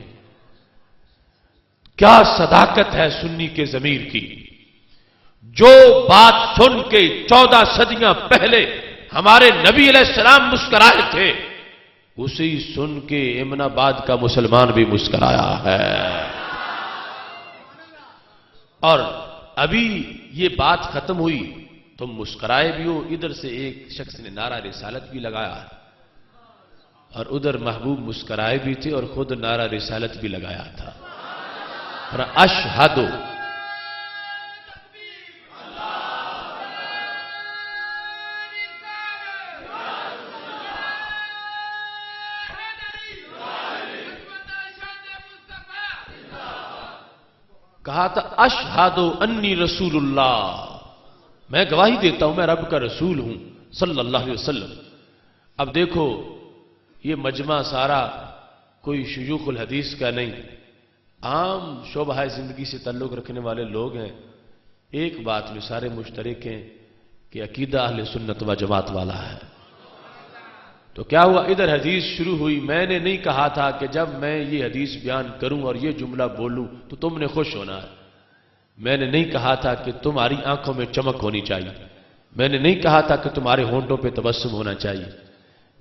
[SPEAKER 1] کیا صداقت ہے سنی کے ضمیر کی، جو بات سن کے 14 صدیاں پہلے ہمارے نبی علیہ السلام مسکرائے تھے، اسی سن کے امن آباد کا مسلمان بھی مسکرایا ہے۔ اور ابھی یہ بات ختم ہوئی تم مسکرائے بھی ہو، ادھر سے ایک شخص نے نعرہ رسالت بھی لگایا اور ادھر محبوب مسکرائے بھی تھے اور خود نعرہ رسالت بھی لگایا تھا۔ اور اشہد کہا تھا اشہد انی رسول اللہ، میں گواہی دیتا ہوں میں رب کا رسول ہوں صلی اللہ علیہ وسلم۔ اب دیکھو یہ مجمع سارا کوئی شیوخ الحدیث کا نہیں، عام شعبہ زندگی سے تعلق رکھنے والے لوگ ہیں۔ ایک بات میں سارے مشترک ہیں کہ عقیدہ اہل سنت و جماعت والا ہے۔ تو کیا ہوا، ادھر حدیث شروع ہوئی. میں نے نہیں کہا تھا کہ جب میں یہ حدیث بیان کروں اور یہ جملہ بولوں تو تم نے خوش ہونا ہے. میں نے نہیں کہا تھا کہ تمہاری آنکھوں میں چمک ہونی چاہیے. میں نے نہیں کہا تھا کہ تمہارے ہونٹوں پہ تبسم ہونا چاہیے.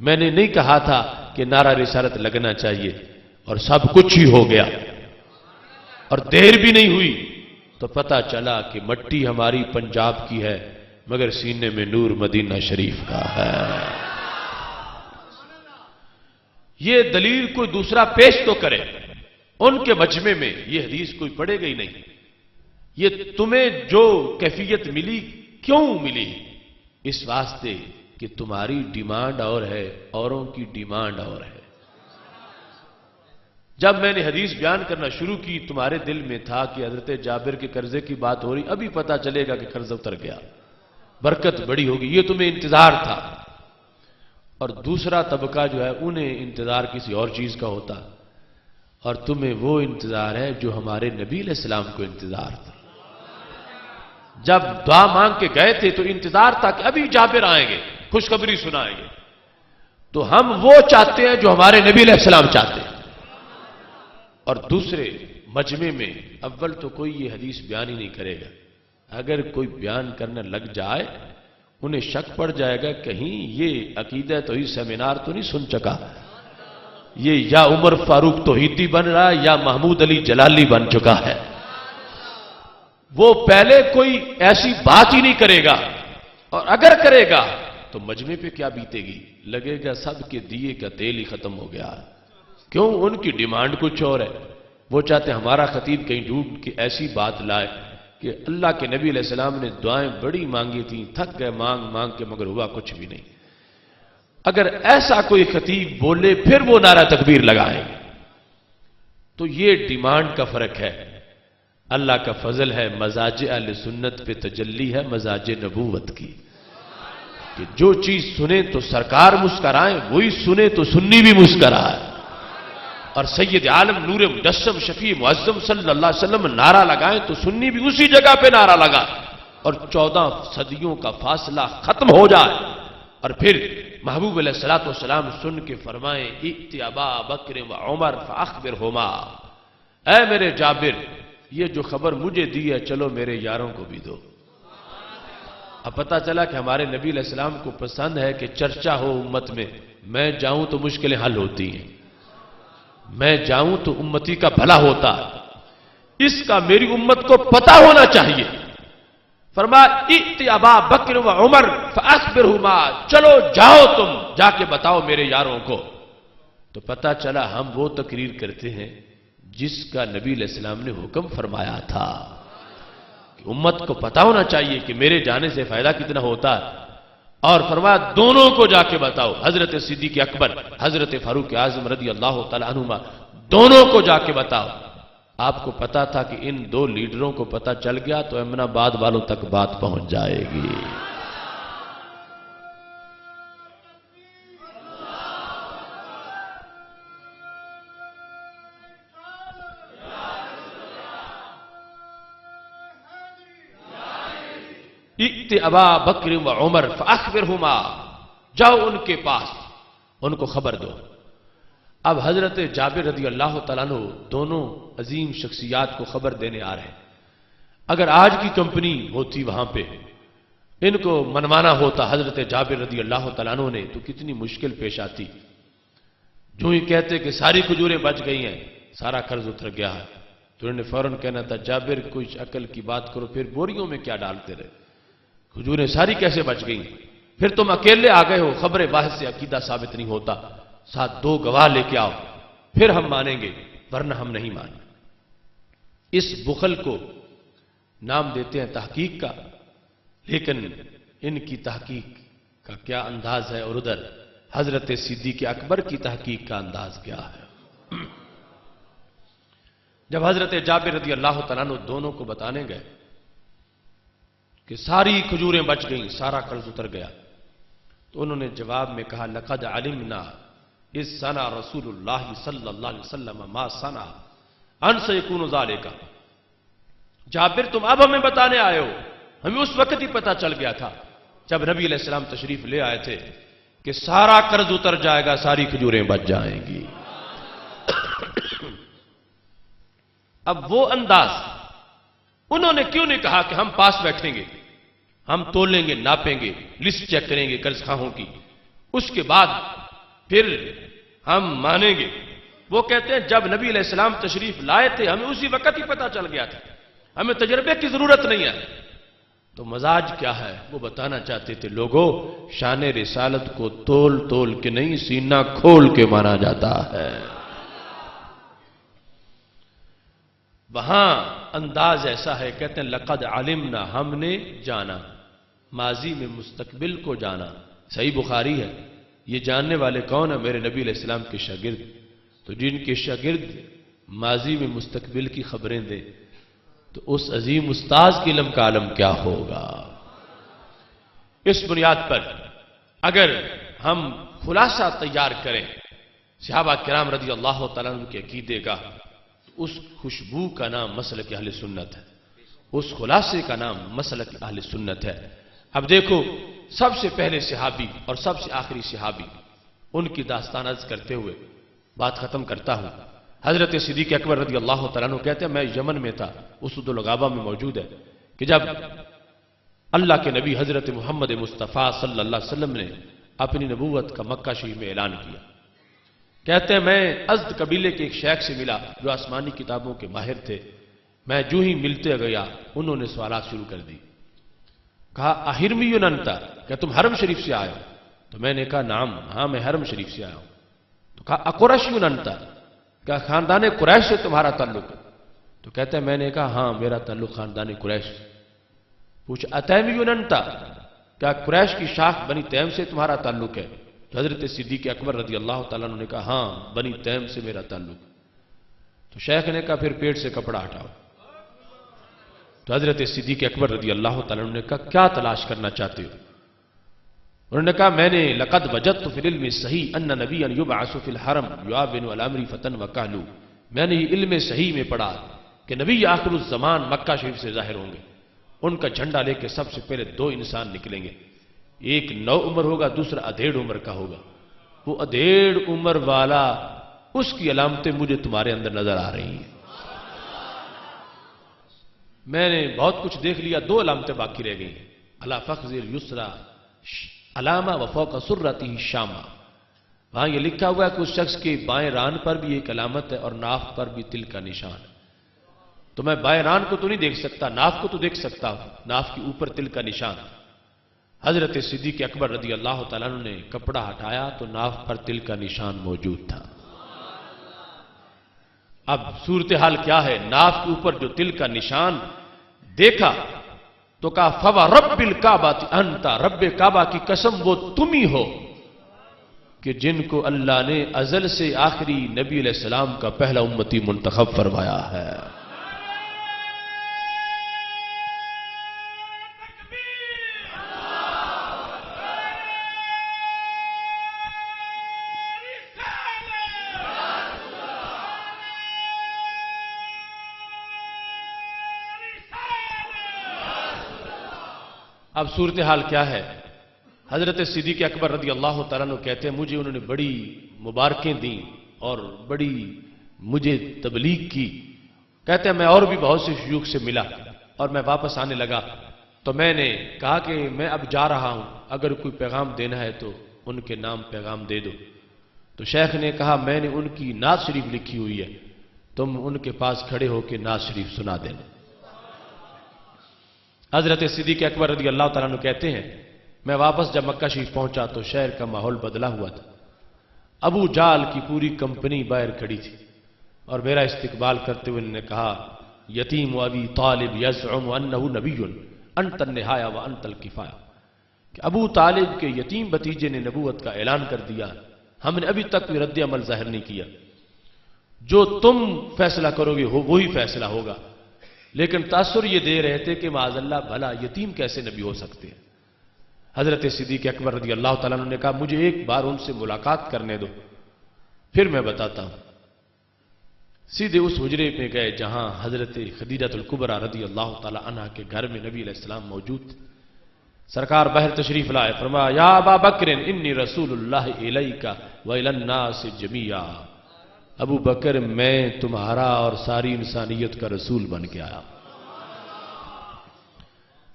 [SPEAKER 1] میں نے نہیں کہا تھا کہ نعرہ رسالت لگنا چاہیے. اور سب کچھ ہی ہو گیا اور دیر بھی نہیں ہوئی تو پتہ چلا کہ مٹی ہماری پنجاب کی ہے مگر سینے میں نور مدینہ شریف کا ہے. یہ دلیل کوئی دوسرا پیش تو کرے. ان کے مجمع میں یہ حدیث کوئی پڑھے گا ہی نہیں. یہ تمہیں جو کیفیت ملی کیوں ملی؟ اس واسطے کہ تمہاری ڈیمانڈ اور ہے، اوروں کی ڈیمانڈ اور ہے. جب میں نے حدیث بیان کرنا شروع کی تمہارے دل میں تھا کہ حضرت جابر کے قرضے کی بات ہو رہی، ابھی پتہ چلے گا کہ قرض اتر گیا، برکت بڑی ہوگی. یہ تمہیں انتظار تھا. اور دوسرا طبقہ جو ہے انہیں انتظار کسی اور چیز کا ہوتا، اور تمہیں وہ انتظار ہے جو ہمارے نبی علیہ السلام کو انتظار تھا. جب دعا مانگ کے گئے تھے تو انتظار تھا کہ ابھی جابر آئیں گے، خوشخبری سنائیں گے. تو ہم وہ چاہتے ہیں جو ہمارے نبی علیہ السلام چاہتے ہیں. اور دوسرے مجمع میں اول تو کوئی یہ حدیث بیان ہی نہیں کرے گا. اگر کوئی بیان کرنے لگ جائے انہیں شک پڑ جائے گا کہیں یہ عقیدہ توحید سیمینار تو نہیں سن چکا، یہ یا عمر فاروق توحیدی بن رہا ہے یا محمود علی جلالی بن چکا ہے. وہ پہلے کوئی ایسی بات ہی نہیں کرے گا، اور اگر کرے گا تو مجمع پہ کیا بیتے گی؟ لگے گا سب کے دیے کا تیل ہی ختم ہو گیا. کیوں؟ ان کی ڈیمانڈ کچھ اور ہے. وہ چاہتے ہمارا خطیب کہیں ڈھونڈ کے ایسی بات لائے کہ اللہ کے نبی علیہ السلام نے دعائیں بڑی مانگی تھیں، تھک گئے مانگ مانگ کے مگر ہوا کچھ بھی نہیں. اگر ایسا کوئی خطیب بولے پھر وہ نعرہ تکبیر لگائیں گے. تو یہ ڈیمانڈ کا فرق ہے. اللہ کا فضل ہے مزاج اہل سنت پہ تجلی ہے مزاج نبوت کی، کہ جو چیز سنیں تو سرکار مسکرائیں، وہی سنیں تو سنی بھی مسکرائے. اور سید عالم نور مجسم شفیع معظم صلی اللہ علیہ وسلم نعرہ لگائیں تو سنی بھی اسی جگہ پہ نعرہ لگائے، اور 14 صدیوں کا فاصلہ ختم ہو جائے. اور پھر محبوب علیہ السلام سن کے فرمائیں ائت ابا بکر و عمر فاخبرہما، اے میرے جابر یہ جو خبر مجھے دی ہے چلو میرے یاروں کو بھی دو. اب پتہ چلا کہ ہمارے نبی علیہ السلام کو پسند ہے کہ چرچا ہو امت میں جاؤں تو مشکلیں حل ہوتی ہیں، میں جاؤں تو امتی کا بھلا ہوتا ہے، اس کا میری امت کو پتہ ہونا چاہیے. فرمایا ائت ابا بکر و عمر فاخبرہما، چلو جاؤ تم جا کے بتاؤ میرے یاروں کو. تو پتہ چلا ہم وہ تقریر کرتے ہیں جس کا نبی علیہ السلام نے حکم فرمایا تھا کہ امت کو پتہ ہونا چاہیے کہ میرے جانے سے فائدہ کتنا ہوتا ہے. اور فرمایا دونوں کو جا کے بتاؤ، حضرت صدیق اکبر حضرت فاروق اعظم رضی اللہ تعالی عنہما دونوں کو جا کے بتاؤ. آپ کو پتا تھا کہ ان 2 لیڈروں کو پتا چل گیا تو امن آباد والوں تک بات پہنچ جائے گی. ائت ابا بکر و عمر فاخبرہما، جاؤ ان کے پاس ان کو خبر دو. اب حضرت جابر رضی اللہ تعالیٰ عنہ دونوں عظیم شخصیات کو خبر دینے آ رہے ہیں. اگر آج کی کمپنی ہوتی وہاں پہ ان کو منوانا ہوتا حضرت جابر رضی اللہ تعالیٰ عنہ نے تو کتنی مشکل پیش آتی. جو ہی کہتے کہ ساری کھجوریں بچ گئی ہیں سارا قرض اتر گیا ہے تو انہوں نے فوراً کہنا تھا جابر کچھ عقل کی بات کرو، پھر بوریوں میں کیا ڈالتے رہے، کھجوریں ساری کیسے بچ گئیں؟ پھر تم اکیلے آ گئے ہو، خبر واحد سے عقیدہ ثابت نہیں ہوتا، ساتھ 2 گواہ لے کے آؤ پھر ہم مانیں گے ورنہ ہم نہیں مانیں. اس بخل کو نام دیتے ہیں تحقیق کا، لیکن ان کی تحقیق کا کیا انداز ہے اور ادھر حضرت صدیق اکبر کی تحقیق کا انداز کیا ہے. جب حضرت جابر رضی اللہ تعالیٰ عنہ دونوں کو بتانے گئے کہ ساری کھجوریں بچ گئیں، سارا قرض اتر گیا، تو انہوں نے جواب میں کہا لقد علمنا اذ صنع رسول اللہ صلی اللہ علیہ وسلم ما صنع ان سیکون ذالک. جابر تم اب ہمیں بتانے آئے ہو، ہمیں اس وقت ہی پتا چل گیا تھا جب نبی علیہ السلام تشریف لے آئے تھے کہ سارا قرض اتر جائے گا، ساری کھجوریں بچ جائیں گی۔ اب وہ انداز انہوں نے کیوں نہیں کہا کہ ہم پاس بیٹھیں گے، ہم تولیں گے، ناپیں گے، لسٹ چیک کریں گے قرض خواہوں کی، اس کے بعد پھر ہم مانیں گے۔ وہ کہتے ہیں جب نبی علیہ السلام تشریف لائے تھے ہمیں اسی وقت ہی پتہ چل گیا تھا، ہمیں تجربے کی ضرورت نہیں ہے۔ تو مزاج کیا ہے وہ بتانا چاہتے تھے، لوگوں شان رسالت کو تول تول کے نہیں سینہ کھول کے مانا جاتا ہے۔ وہاں انداز ایسا ہے، کہتے ہیں لقد علمنا، ہم نے جانا، ماضی میں مستقبل کو جانا۔ صحیح بخاری ہے، یہ جاننے والے کون ہیں؟ میرے نبی علیہ السلام کے شاگرد۔ تو جن کے شاگرد ماضی میں مستقبل کی خبریں دے تو اس عظیم استاذ کے علم کا عالم کیا ہوگا؟ اس بنیاد پر اگر ہم خلاصہ تیار کریں صحابہ کرام رضی اللہ تعالیٰ عنہ کے عقیدے کا، اس خوشبو کا نام مسلک اہل سنت ہے، اس خلاصے کا نام مسلک اہل سنت ہے۔ اب دیکھو، سب سے پہلے صحابی اور سب سے آخری صحابی، ان کی داستان عرض کرتے ہوئے بات ختم کرتا ہوں۔ حضرت صدیق اکبر رضی اللہ تعالیٰ عنہ کہتے ہیں میں یمن میں تھا، اسد الغابہ میں موجود ہے، کہ جب اللہ کے نبی حضرت محمد مصطفیٰ صلی اللہ علیہ وسلم نے اپنی نبوت کا مکہ شریف میں اعلان کیا، کہتے ہیں میں ازد قبیلے کے ایک شیخ سے ملا جو آسمانی کتابوں کے ماہر تھے۔ میں جو ہی ملتے گیا انہوں نے سوالات شروع کر دی۔ کہا احرمی انتا، کیا تم حرم شریف سے آئے ہو؟ تو میں نے کہا نعم، ہاں میں حرم شریف سے آیا ہوں۔ تو کہا اقرشی انتا، کیا خاندان قریش سے تمہارا تعلق ہے؟ تو کہتا ہے میں نے کہا ہاں میرا تعلق خاندان قریش سے۔ پوچھا اتیمی انتا، کیا قریش کی شاخ بنی تیم سے تمہارا تعلق ہے؟ تو حضرت صدیق اکبر رضی اللہ تعالیٰ عنہ نے کہا ہاں بنی تیم سے میرا تعلق۔ تو شیخ نے کہا پھر پیٹ سے کپڑا ہٹاؤ۔ تو حضرت صدیق اکبر رضی اللہ تعالیٰ عنہ نے کہا کیا تلاش کرنا چاہتے ہو؟ انہوں نے کہا میں نے لقد وجدت فی العلم صحیح ان نبیا یبعث فی الحرم یعاون الامر فتن وکہلو، میں نے یہ علم صحیح میں پڑھا کہ نبی آخر الزمان مکہ شریف سے ظاہر ہوں گے، ان کا جھنڈا لے کے سب سے پہلے دو انسان نکلیں گے، ایک نو عمر ہوگا دوسرا ادھیڑ عمر کا ہوگا۔ وہ ادھیڑ عمر والا، اس کی علامتیں مجھے تمہارے اندر نظر آ رہی ہیں۔ میں نے بہت کچھ دیکھ لیا، دو علامتیں باقی رہ گئی ہیں، علی فخذ الیسری علامہ وفوق سرتہ شامہ۔ وہاں یہ لکھا ہوا ہے کہ اس شخص کے بائیں ران پر بھی ایک علامت ہے اور ناف پر بھی تل کا نشان ہے۔ تو میں بائیں ران کو تو نہیں دیکھ سکتا، ناف کو تو دیکھ سکتا ہوں، ناف کے اوپر تل کا نشان۔ حضرت صدیق اکبر رضی اللہ تعالیٰ عنہ نے کپڑا ہٹایا تو ناف پر تل کا نشان موجود تھا۔ اب صورتحال کیا ہے؟ ناف کے اوپر جو تل کا نشان دیکھا تو کہا فَوَرَبِّ الْكَعْبَةِ أَنْتَ، رب کعبہ کی قسم وہ تم ہی ہو کہ جن کو اللہ نے ازل سے آخری نبی علیہ السلام کا پہلا امتی منتخب فرمایا ہے۔ اب صورتحال کیا ہے؟ حضرت صدیق اکبر رضی اللہ تعالیٰ عنہ کہتے ہیں مجھے انہوں نے بڑی مبارکیں دیں اور بڑی مجھے تبلیغ کی۔ کہتے ہیں میں اور بھی بہت سے شیوخ سے ملا اور میں واپس آنے لگا تو میں نے کہا کہ میں اب جا رہا ہوں، اگر کوئی پیغام دینا ہے تو ان کے نام پیغام دے دو۔ تو شیخ نے کہا میں نے ان کی نعت شریف لکھی ہوئی ہے، تم ان کے پاس کھڑے ہو کے نعت شریف سنا دینا۔ حضرت صدیق اکبر رضی اللہ تعالیٰ عنہ کہتے ہیں میں واپس جب مکہ شریف پہنچا تو شہر کا ماحول بدلا ہوا تھا، ابو جال کی پوری کمپنی باہر کھڑی تھی اور میرا استقبال کرتے ہوئے انہوں نے کہا یتیم ابی طالب یزعم انہ نبی انت النہایہ وانت الکفایہ، کہ ابو طالب کے یتیم بھتیجے نے نبوت کا اعلان کر دیا، ہم نے ابھی تک کوئی رد عمل ظاہر نہیں کیا، جو تم فیصلہ کرو گے وہی فیصلہ ہوگا۔ لیکن تاثر یہ دے رہے تھے کہ معاذ اللہ بھلا یتیم کیسے نبی ہو سکتے ہیں۔ حضرت صدیق اکبر رضی اللہ تعالیٰ عنہ نے کہا مجھے ایک بار ان سے ملاقات کرنے دو پھر میں بتاتا ہوں۔ سیدھے اس حجرے پہ گئے جہاں حضرت خدیجہ الکبریٰ رضی اللہ تعالیٰ عنہ کے گھر میں نبی علیہ السلام موجود تھے۔ سرکار باہر تشریف لائے، فرمایا یا ابا بکر انی رسول اللہ الیک و الی الناس جمیعا، ابو بکر میں تمہارا اور ساری انسانیت کا رسول بن کے آیا۔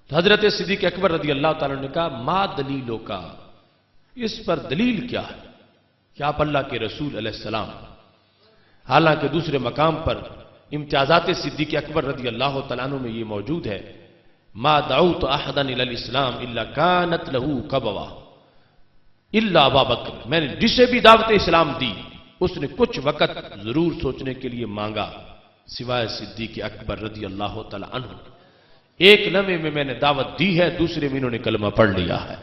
[SPEAKER 1] تو حضرت صدیق اکبر رضی اللہ تعالیٰ نے کہا ما دلیلوں کا، اس پر دلیل کیا ہے کہ آپ اللہ کے رسول علیہ السلام؟ حالانکہ دوسرے مقام پر امتیازات صدیق اکبر رضی اللہ تعالیٰ عنہ میں یہ موجود ہے، ما دعوت احدا الی الاسلام الا کانت له قبوا الا ابا بکر، میں نے جسے بھی دعوت اسلام دی اس نے کچھ وقت ضرور سوچنے کے لیے مانگا سوائے صدیق اکبر رضی اللہ تعالیٰ عنہ۔ ایک لمحے میں نے دعوت دی ہے، دوسرے میں انہوں نے کلمہ پڑھ لیا ہے۔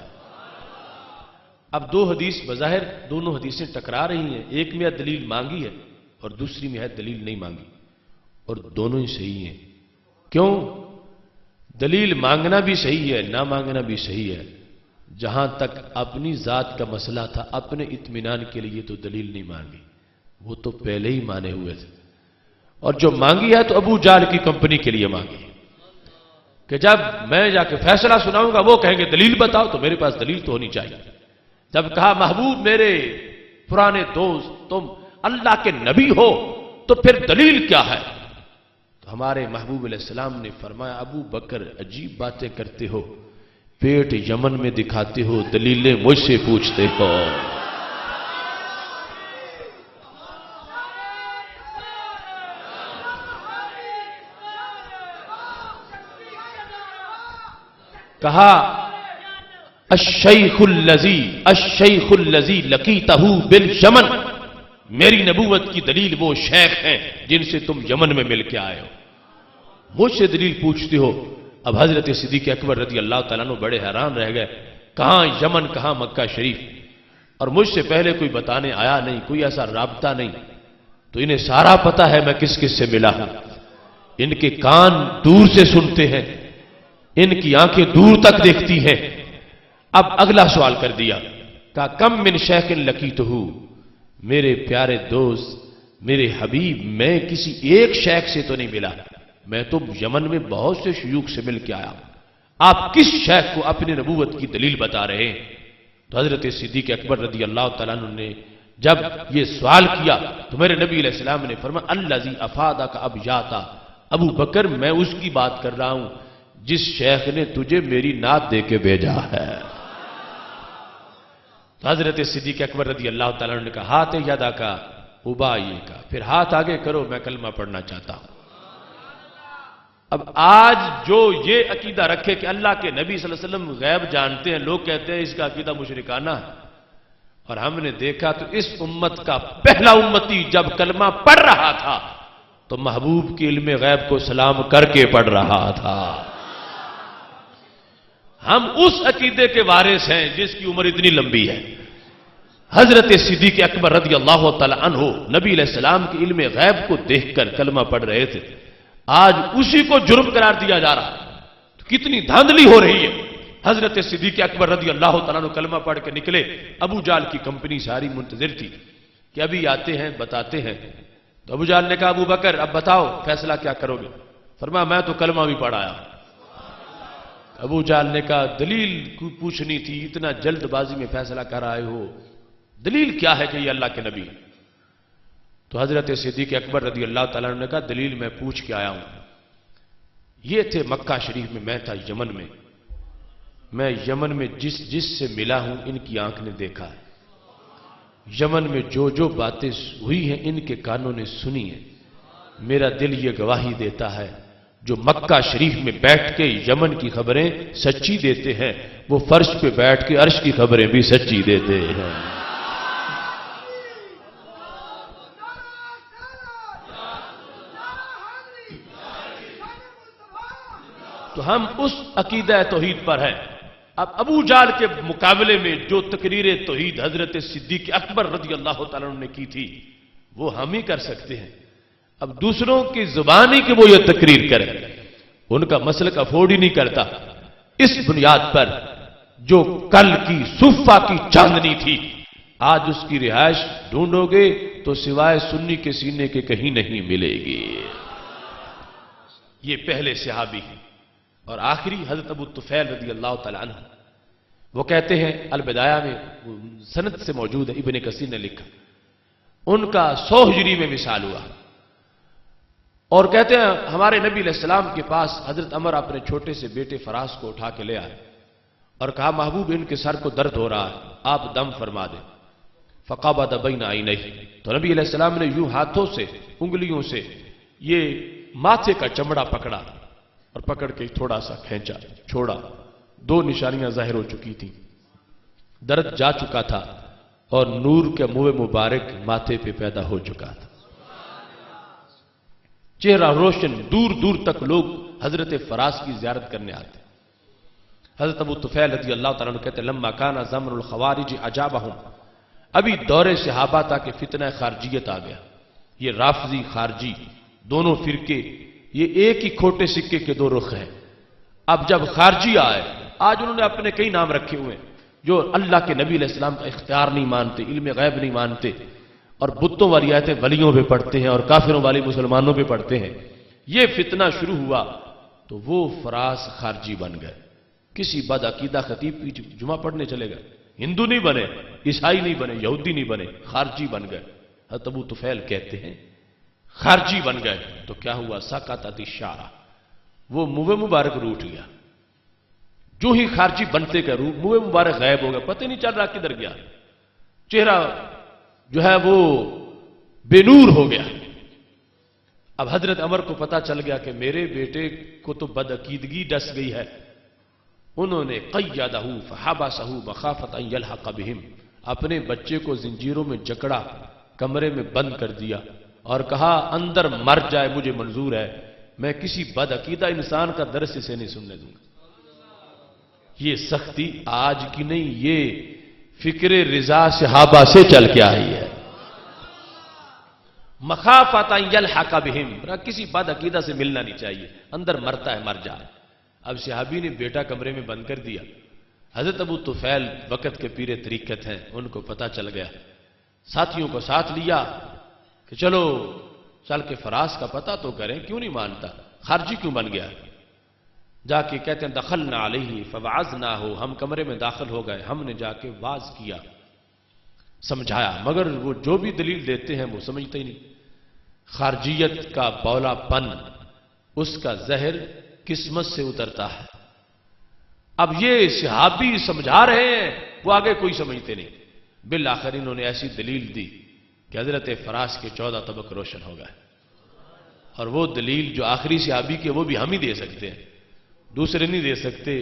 [SPEAKER 1] اب دو حدیث بظاہر دونوں حدیثیں ٹکرا رہی ہیں، ایک میں دلیل مانگی ہے اور دوسری میں ہے دلیل نہیں مانگی، اور دونوں ہی صحیح ہیں۔ کیوں؟ دلیل مانگنا بھی صحیح ہے، نہ مانگنا بھی صحیح ہے۔ جہاں تک اپنی ذات کا مسئلہ تھا، اپنے اطمینان کے لیے تو دلیل نہیں مانگی، وہ تو پہلے ہی مانے ہوئے تھے، اور جو مانگی ہے تو ابو جہل کی کمپنی کے لیے مانگی کہ جب میں جا کے فیصلہ سناؤں گا وہ کہیں گے دلیل بتاؤ، تو میرے پاس دلیل تو ہونی چاہیے۔ جب کہا محبوب میرے پرانے دوست تم اللہ کے نبی ہو تو پھر دلیل کیا ہے؟ تو ہمارے محبوب علیہ السلام نے فرمایا ابو بکر عجیب باتیں کرتے ہو، پیٹ یمن میں دکھاتے ہو، دلیلیں مجھ سے پوچھتے ہو۔ کہا الشیخ الذی لقیتہ بالیمن، میری نبوت کی دلیل وہ شیخ ہیں جن سے تم یمن میں مل کے آئے ہو، مجھ سے دلیل پوچھتے ہو۔ اب حضرت صدیق اکبر رضی اللہ تعالیٰ عنہ بڑے حیران رہ گئے، کہاں یمن کہاں مکہ شریف، اور مجھ سے پہلے کوئی بتانے آیا نہیں، کوئی ایسا رابطہ نہیں، تو انہیں سارا پتا ہے میں کس کس سے ملا ہوں۔ ان کے کان دور سے سنتے ہیں، ان کی آنکھیں دور تک دیکھتی ہیں۔ اب اگلا سوال کر دیا، کہا کم من شیخ لقیتہ، میرے پیارے دوست میرے حبیب میں کسی ایک شیخ سے تو نہیں ملا، میں تو یمن میں بہت سے شیوخ سے مل کے آیا، آپ کس شیخ کو اپنی نبوت کی دلیل بتا رہے ہیں؟ تو حضرت صدیق اکبر رضی اللہ تعالیٰ عنہ نے جب یہ سوال کیا تو میرے نبی علیہ السلام نے فرمایا الذی افادک ابیاتا، ابو بکر میں اس کی بات کر رہا ہوں جس شیخ نے تجھے میری نعت دے کے بھیجا ہے۔ تو حضرت صدیق اکبر رضی اللہ تعالیٰ عنہ نے کہا ہاتھ یدا کا ابائی کا، پھر ہاتھ آگے کرو میں کلمہ پڑھنا چاہتا ہوں۔ اب آج جو یہ عقیدہ رکھے کہ اللہ کے نبی صلی اللہ علیہ وسلم غیب جانتے ہیں، لوگ کہتے ہیں اس کا عقیدہ مشرکانہ ہے، اور ہم نے دیکھا تو اس امت کا پہلا امتی جب کلمہ پڑھ رہا تھا تو محبوب کے علم غیب کو سلام کر کے پڑھ رہا تھا۔ ہم اس عقیدے کے وارث ہیں جس کی عمر اتنی لمبی ہے۔ حضرت صدیق اکبر رضی اللہ تعالی عنہ نبی علیہ السلام کے علم غیب کو دیکھ کر کلمہ پڑھ رہے تھے، آج اسی کو جرم قرار دیا جا رہا ہے، تو کتنی دھاندلی ہو رہی ہے۔ حضرت صدیق اکبر رضی اللہ تعالیٰ عنہ کلمہ پڑھ کے نکلے، ابو جہل کی کمپنی ساری منتظر تھی کہ ابھی آتے ہیں بتاتے ہیں۔ تو ابو جہل نے کہا ابو بکر اب بتاؤ فیصلہ کیا کرو گے؟ فرمایا میں تو کلمہ بھی پڑھ آیا۔ ابو جہل نے کہا دلیل پوچھنی تھی، اتنا جلد بازی میں فیصلہ کر آئے ہو، دلیل کیا ہے کہ یہ اللہ کے نبی؟ تو حضرت صدیق اکبر رضی اللہ تعالیٰ عنہ نے کہا دلیل میں پوچھ کے آیا ہوں، یہ تھے مکہ شریف میں تھا یمن میں، میں یمن میں جس سے ملا ہوں ان کی آنکھ نے دیکھا ہے، یمن میں جو باتیں ہوئی ہیں ان کے کانوں نے سنی ہیں، میرا دل یہ گواہی دیتا ہے جو مکہ شریف میں بیٹھ کے یمن کی خبریں سچی دیتے ہیں وہ فرش پہ بیٹھ کے عرش کی خبریں بھی سچی دیتے ہیں۔ تو ہم اس عقیدہ توحید پر ہیں۔ اب ابو جہل کے مقابلے میں جو تقریر توحید حضرت صدیق اکبر رضی اللہ تعالیٰ عنہ نے کی تھی وہ ہم ہی کر سکتے ہیں، اب دوسروں کی زبانی کہ وہ یہ تقریر کریں، ان کا مسلک افورڈ ہی نہیں کرتا۔ اس بنیاد پر جو کل کی صفہ کی چاندنی تھی آج اس کی رہائش ڈھونڈو گے تو سوائے سنی کے سینے کے کہیں نہیں ملے گی۔ یہ پہلے صحابی ہیں، اور آخری حضرت ابو طفیل رضی اللہ تعالیٰ عنہ وہ کہتے ہیں البدایہ میں سند سے موجود ہے، ابن کثیر نے لکھا، ان کا 100 ہجری میں وصال ہوا، اور کہتے ہیں ہمارے نبی علیہ السلام کے پاس حضرت عمر اپنے چھوٹے سے بیٹے فراس کو اٹھا کے لے آئے اور کہا محبوب ان کے سر کو درد ہو رہا ہے، آپ دم فرما دیں۔ فقبض بین عینیہ، تو نبی علیہ السلام نے یوں ہاتھوں سے انگلیوں سے یہ ماتھے کا چمڑا پکڑا اور پکڑ کے تھوڑا سا کھینچا، چھوڑا، 2 نشانیاں ظاہر ہو چکی تھیں، درد جا چکا تھا اور نور کے منہ مبارک ماتھے پہ پیدا ہو چکا تھا، چہرہ روشن، دور دور تک لوگ حضرت فراس کی زیارت کرنے آتے۔ حضرت ابو طفیل رضی اللہ تعالیٰ عنہ کہتے ہیں لما کان زمن الخوارج اجابہم، ابھی دور صحابہ تھا کہ فتنہ خارجیت آ گیا، یہ رافضی خارجی دونوں فرقے یہ ایک ہی کھوٹے سکے کے 2 رخ ہیں۔ اب جب خارجی آئے، آج انہوں نے اپنے کئی نام رکھے ہوئے ہیں، جو اللہ کے نبی علیہ السلام کا اختیار نہیں مانتے، علم غیب نہیں مانتے، اور بتوں والی آیتیں ولیوں پہ پڑھتے ہیں اور کافروں والی مسلمانوں پہ پڑھتے ہیں۔ یہ فتنہ شروع ہوا تو وہ فراس خارجی بن گئے، کسی بد عقیدہ خطیب کی جمعہ پڑھنے چلے گئے، ہندو نہیں بنے، عیسائی نہیں بنے، یہودی نہیں بنے، خارجی بن گئے۔ حضرت ابو طفیل کہتے ہیں خارجی بن گئے تو کیا ہوا، سقطت الشعرہ، وہ منہ مبارک روٹ گیا، جو ہی خارجی بنتے گئے منہ مبارک غائب ہو گیا، پتہ نہیں چل رہا کدھر گیا، چہرہ جو ہے وہ بے نور ہو گیا۔ اب حضرت عمر کو پتا چل گیا کہ میرے بیٹے کو تو بدعقیدگی ڈس گئی ہے، انہوں نے قیدہ فحبسہ مخافۃ ان یلحق بہم، اپنے بچے کو زنجیروں میں جکڑا، کمرے میں بند کر دیا اور کہا اندر مر جائے مجھے منظور ہے، میں کسی بدعقیدہ انسان کا درس اسے نہیں سننے دوں گا۔ یہ سختی آج کی نہیں، یہ فکر رضا صحابہ سے چل کے آئی ہے۔ مخافۃ ان یلحق بہم، کسی بدعقیدہ سے ملنا نہیں چاہیے، اندر مرتا ہے مر جائے۔ اب صحابی نے بیٹا کمرے میں بند کر دیا، حضرت ابو طفیل وقت کے پیر طریقت ہیں، ان کو پتا چل گیا، ساتھیوں کو ساتھ لیا کہ چلو چل کے فراس کا پتہ تو کریں، کیوں نہیں مانتا، خارجی کیوں بن گیا؟ جا کے کہتے ہیں دخلنا علیہ فوعظناہ، ہم کمرے میں داخل ہو گئے، ہم نے جا کے واعظ کیا، سمجھایا، مگر وہ جو بھی دلیل دیتے ہیں وہ سمجھتے ہی نہیں۔ خارجیت کا بولا پن، اس کا زہر قسمت سے اترتا ہے۔ اب یہ صحابی سمجھا رہے ہیں، وہ آگے کوئی سمجھتے نہیں، بالآخر انہوں نے ایسی دلیل دی کہ حضرت فراس کے 14 طبق روشن ہو گئے، اور وہ دلیل جو آخری صحابی کے وہ بھی ہم ہی دے سکتے ہیں، دوسرے نہیں دے سکتے،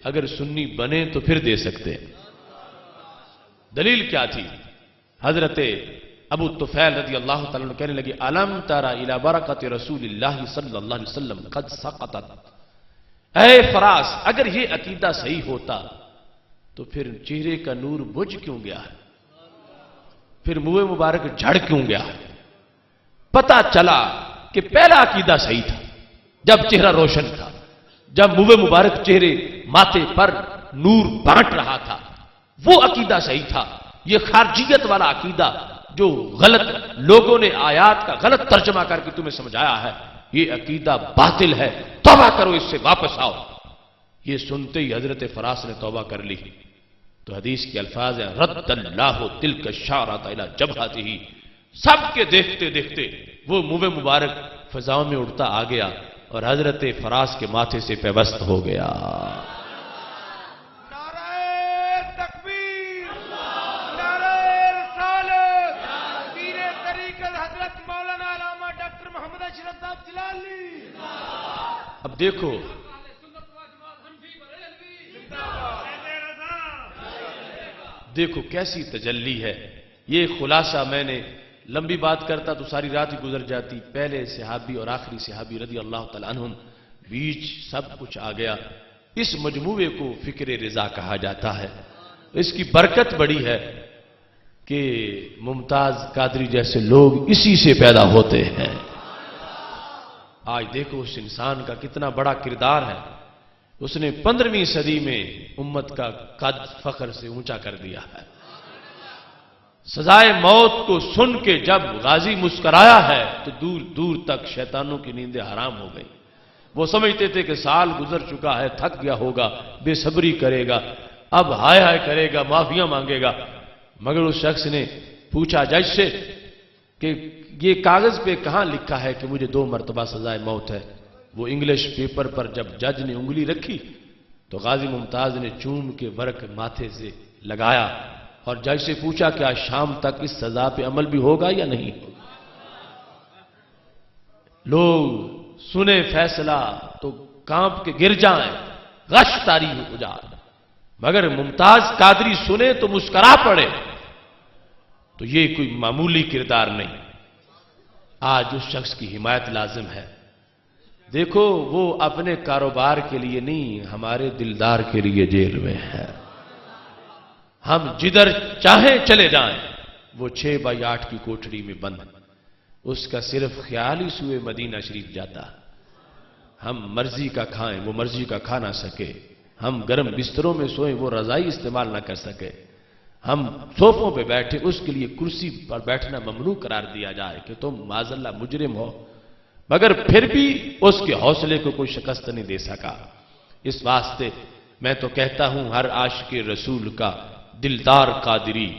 [SPEAKER 1] اگر سنی بنے تو پھر دے سکتے ہیں۔ دلیل کیا تھی؟ حضرت ابو طفیل رضی اللہ تعالیٰ عنہ کہنے لگے الم تری الی برکۃ رسول اللہ صلی اللہ علیہ وسلم قد سقطت، اے فراس اگر یہ عقیدہ صحیح ہوتا تو پھر چہرے کا نور بجھ کیوں گیا ہے، پھر منہ مبارک جھڑ کیوں گیا؟ پتا چلا کہ پہلا عقیدہ صحیح تھا جب چہرہ روشن تھا، جب منہ مبارک چہرے ماتھے پر نور بانٹ رہا تھا، وہ عقیدہ صحیح تھا۔ یہ خارجیت والا عقیدہ جو غلط لوگوں نے آیات کا غلط ترجمہ کر کے تمہیں سمجھایا ہے، یہ عقیدہ باطل ہے، توبہ کرو، اس سے واپس آؤ۔ یہ سنتے ہی حضرت فراس نے توبہ کر لی، تو حدیث کے الفاظ ہیں رد اللہ تلک الشعرۃ الی جبہتہ، سب کے دیکھتے دیکھتے وہ منہ مبارک فضاؤں میں اڑتا آ گیا اور حضرت فراس کے ماتھے سے پیوست ہو گیا۔ اب دیکھو دیکھو کیسی تجلی ہے۔ یہ خلاصہ میں نے لمبی بات کرتا تو ساری رات ہی گزر جاتی، پہلے صحابی اور آخری صحابی رضی اللہ تعالی عنہم، بیچ سب کچھ آ گیا۔ اس مجموعے کو فکر رضا کہا جاتا ہے۔ اس کی برکت بڑی ہے کہ ممتاز قادری جیسے لوگ اسی سے پیدا ہوتے ہیں۔ آج دیکھو اس انسان کا کتنا بڑا کردار ہے، اس نے 15ویں صدی میں امت کا قد فخر سے اونچا کر دیا ہے۔ سزائے موت کو سن کے جب غازی مسکرایا ہے تو دور دور تک شیطانوں کی نیندیں حرام ہو گئی۔ وہ سمجھتے تھے کہ سال گزر چکا ہے، تھک گیا ہوگا، بے صبری کرے گا، اب ہائے ہائے کرے گا، معافیاں مانگے گا۔ مگر اس شخص نے پوچھا جج سے کہ یہ کاغذ پہ کہاں لکھا ہے کہ مجھے 2 مرتبہ سزائے موت ہے؟ وہ انگلش پیپر پر جب جج نے انگلی رکھی تو غازی ممتاز نے چوم کے ورق ماتھے سے لگایا اور جج سے پوچھا کیا شام تک اس سزا پہ عمل بھی ہوگا یا نہیں ہوگا؟ لوگ سنے فیصلہ تو کانپ کے گر جائیں، غش طاری ہو جائے، مگر ممتاز قادری سنے تو مسکرا پڑے۔ تو یہ کوئی معمولی کردار نہیں، آج اس شخص کی حمایت لازم ہے۔ دیکھو وہ اپنے کاروبار کے لیے نہیں، ہمارے دلدار کے لیے جیل میں ہے۔ ہم جدھر چاہیں چلے جائیں، وہ 6x8 کی کوٹڑی میں بند، اس کا صرف خیال ہی سوئے مدینہ شریف جاتا۔ ہم مرضی کا کھائیں، وہ مرضی کا کھا نہ سکے، ہم گرم بستروں میں سوئیں، وہ رضائی استعمال نہ کر سکے، ہم صوفوں پہ بیٹھے، اس کے لیے کرسی پر بیٹھنا ممنوع قرار دیا جائے کہ تم معاذاللہ مجرم ہو، مگر پھر بھی اس کے حوصلے کو کوئی شکست نہیں دے سکا۔ اس واسطے میں تو کہتا ہوں ہر عاشق رسول کا دلدار قادری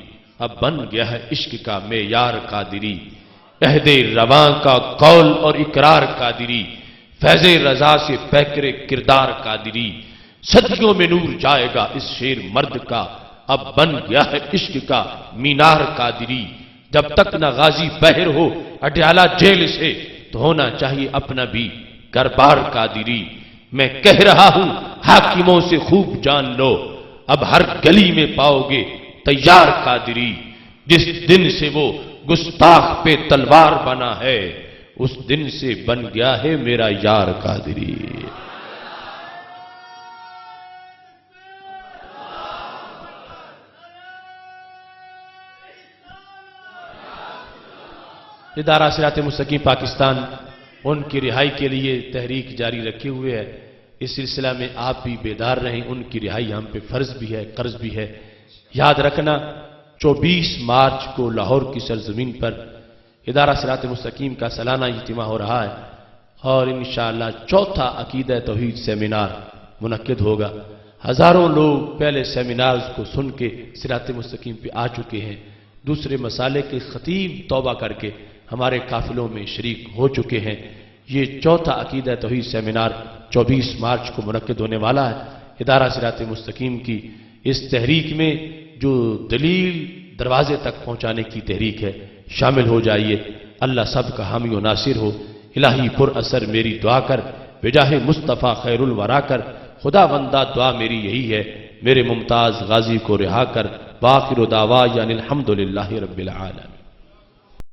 [SPEAKER 1] اب بن گیا ہے عشق کا معیار قادری، عہد رواں کا قول اور اقرار قادری، فیض رضا سے پیکر کردار قادری، صدیوں میں نور جائے گا اس شیر مرد کا، اب بن گیا ہے عشق کا مینار قادری۔ جب تک نہ غازی بہر ہو اڈیالہ جیل سے تو ہونا چاہیے اپنا بھی گھر-بار قادری۔ میں کہہ رہا ہوں حاکموں سے خوب جان لو، اب ہر گلی میں پاؤ گے تیار قادری۔ جس دن سے وہ گستاخ پہ تلوار بنا ہے، اس دن سے بن گیا ہے میرا یار قادری۔ ادارہ صراط مستقیم پاکستان ان کی رہائی کے لیے تحریک جاری رکھے ہوئے ہے۔ اس سلسلہ میں آپ بھی بیدار رہیں، ان کی رہائی ہم پہ فرض بھی ہے، قرض بھی ہے۔ یاد رکھنا 24 مارچ کو لاہور کی سرزمین پر ادارہ صراط مستقیم کا سالانہ اجتماع ہو رہا ہے اور انشاءاللہ 4تھا عقیدہ توحید سیمینار منعقد ہوگا۔ ہزاروں لوگ پہلے سیمینارز کو سن کے صراط مستقیم پہ آ چکے ہیں، دوسرے مسالے کے خطیب توبہ کر کے ہمارے قافلوں میں شریک ہو چکے ہیں۔ یہ 4تھا عقیدہ توحید سیمینار 24 مارچ کو منعقد ہونے والا ہے۔ ادارہ صراط مستقیم کی اس تحریک میں جو دلیل دروازے تک پہنچانے کی تحریک ہے، شامل ہو جائیے۔ اللہ سب کا حامی و ناصر ہو۔ الہی پر اثر میری دعا کر، بجاہ مصطفیٰ خیر الورا کر، خدا بندہ دعا میری یہی ہے، میرے ممتاز غازی کو رہا کر۔ باخر دعوا یعنی الحمدللہ رب العالمین۔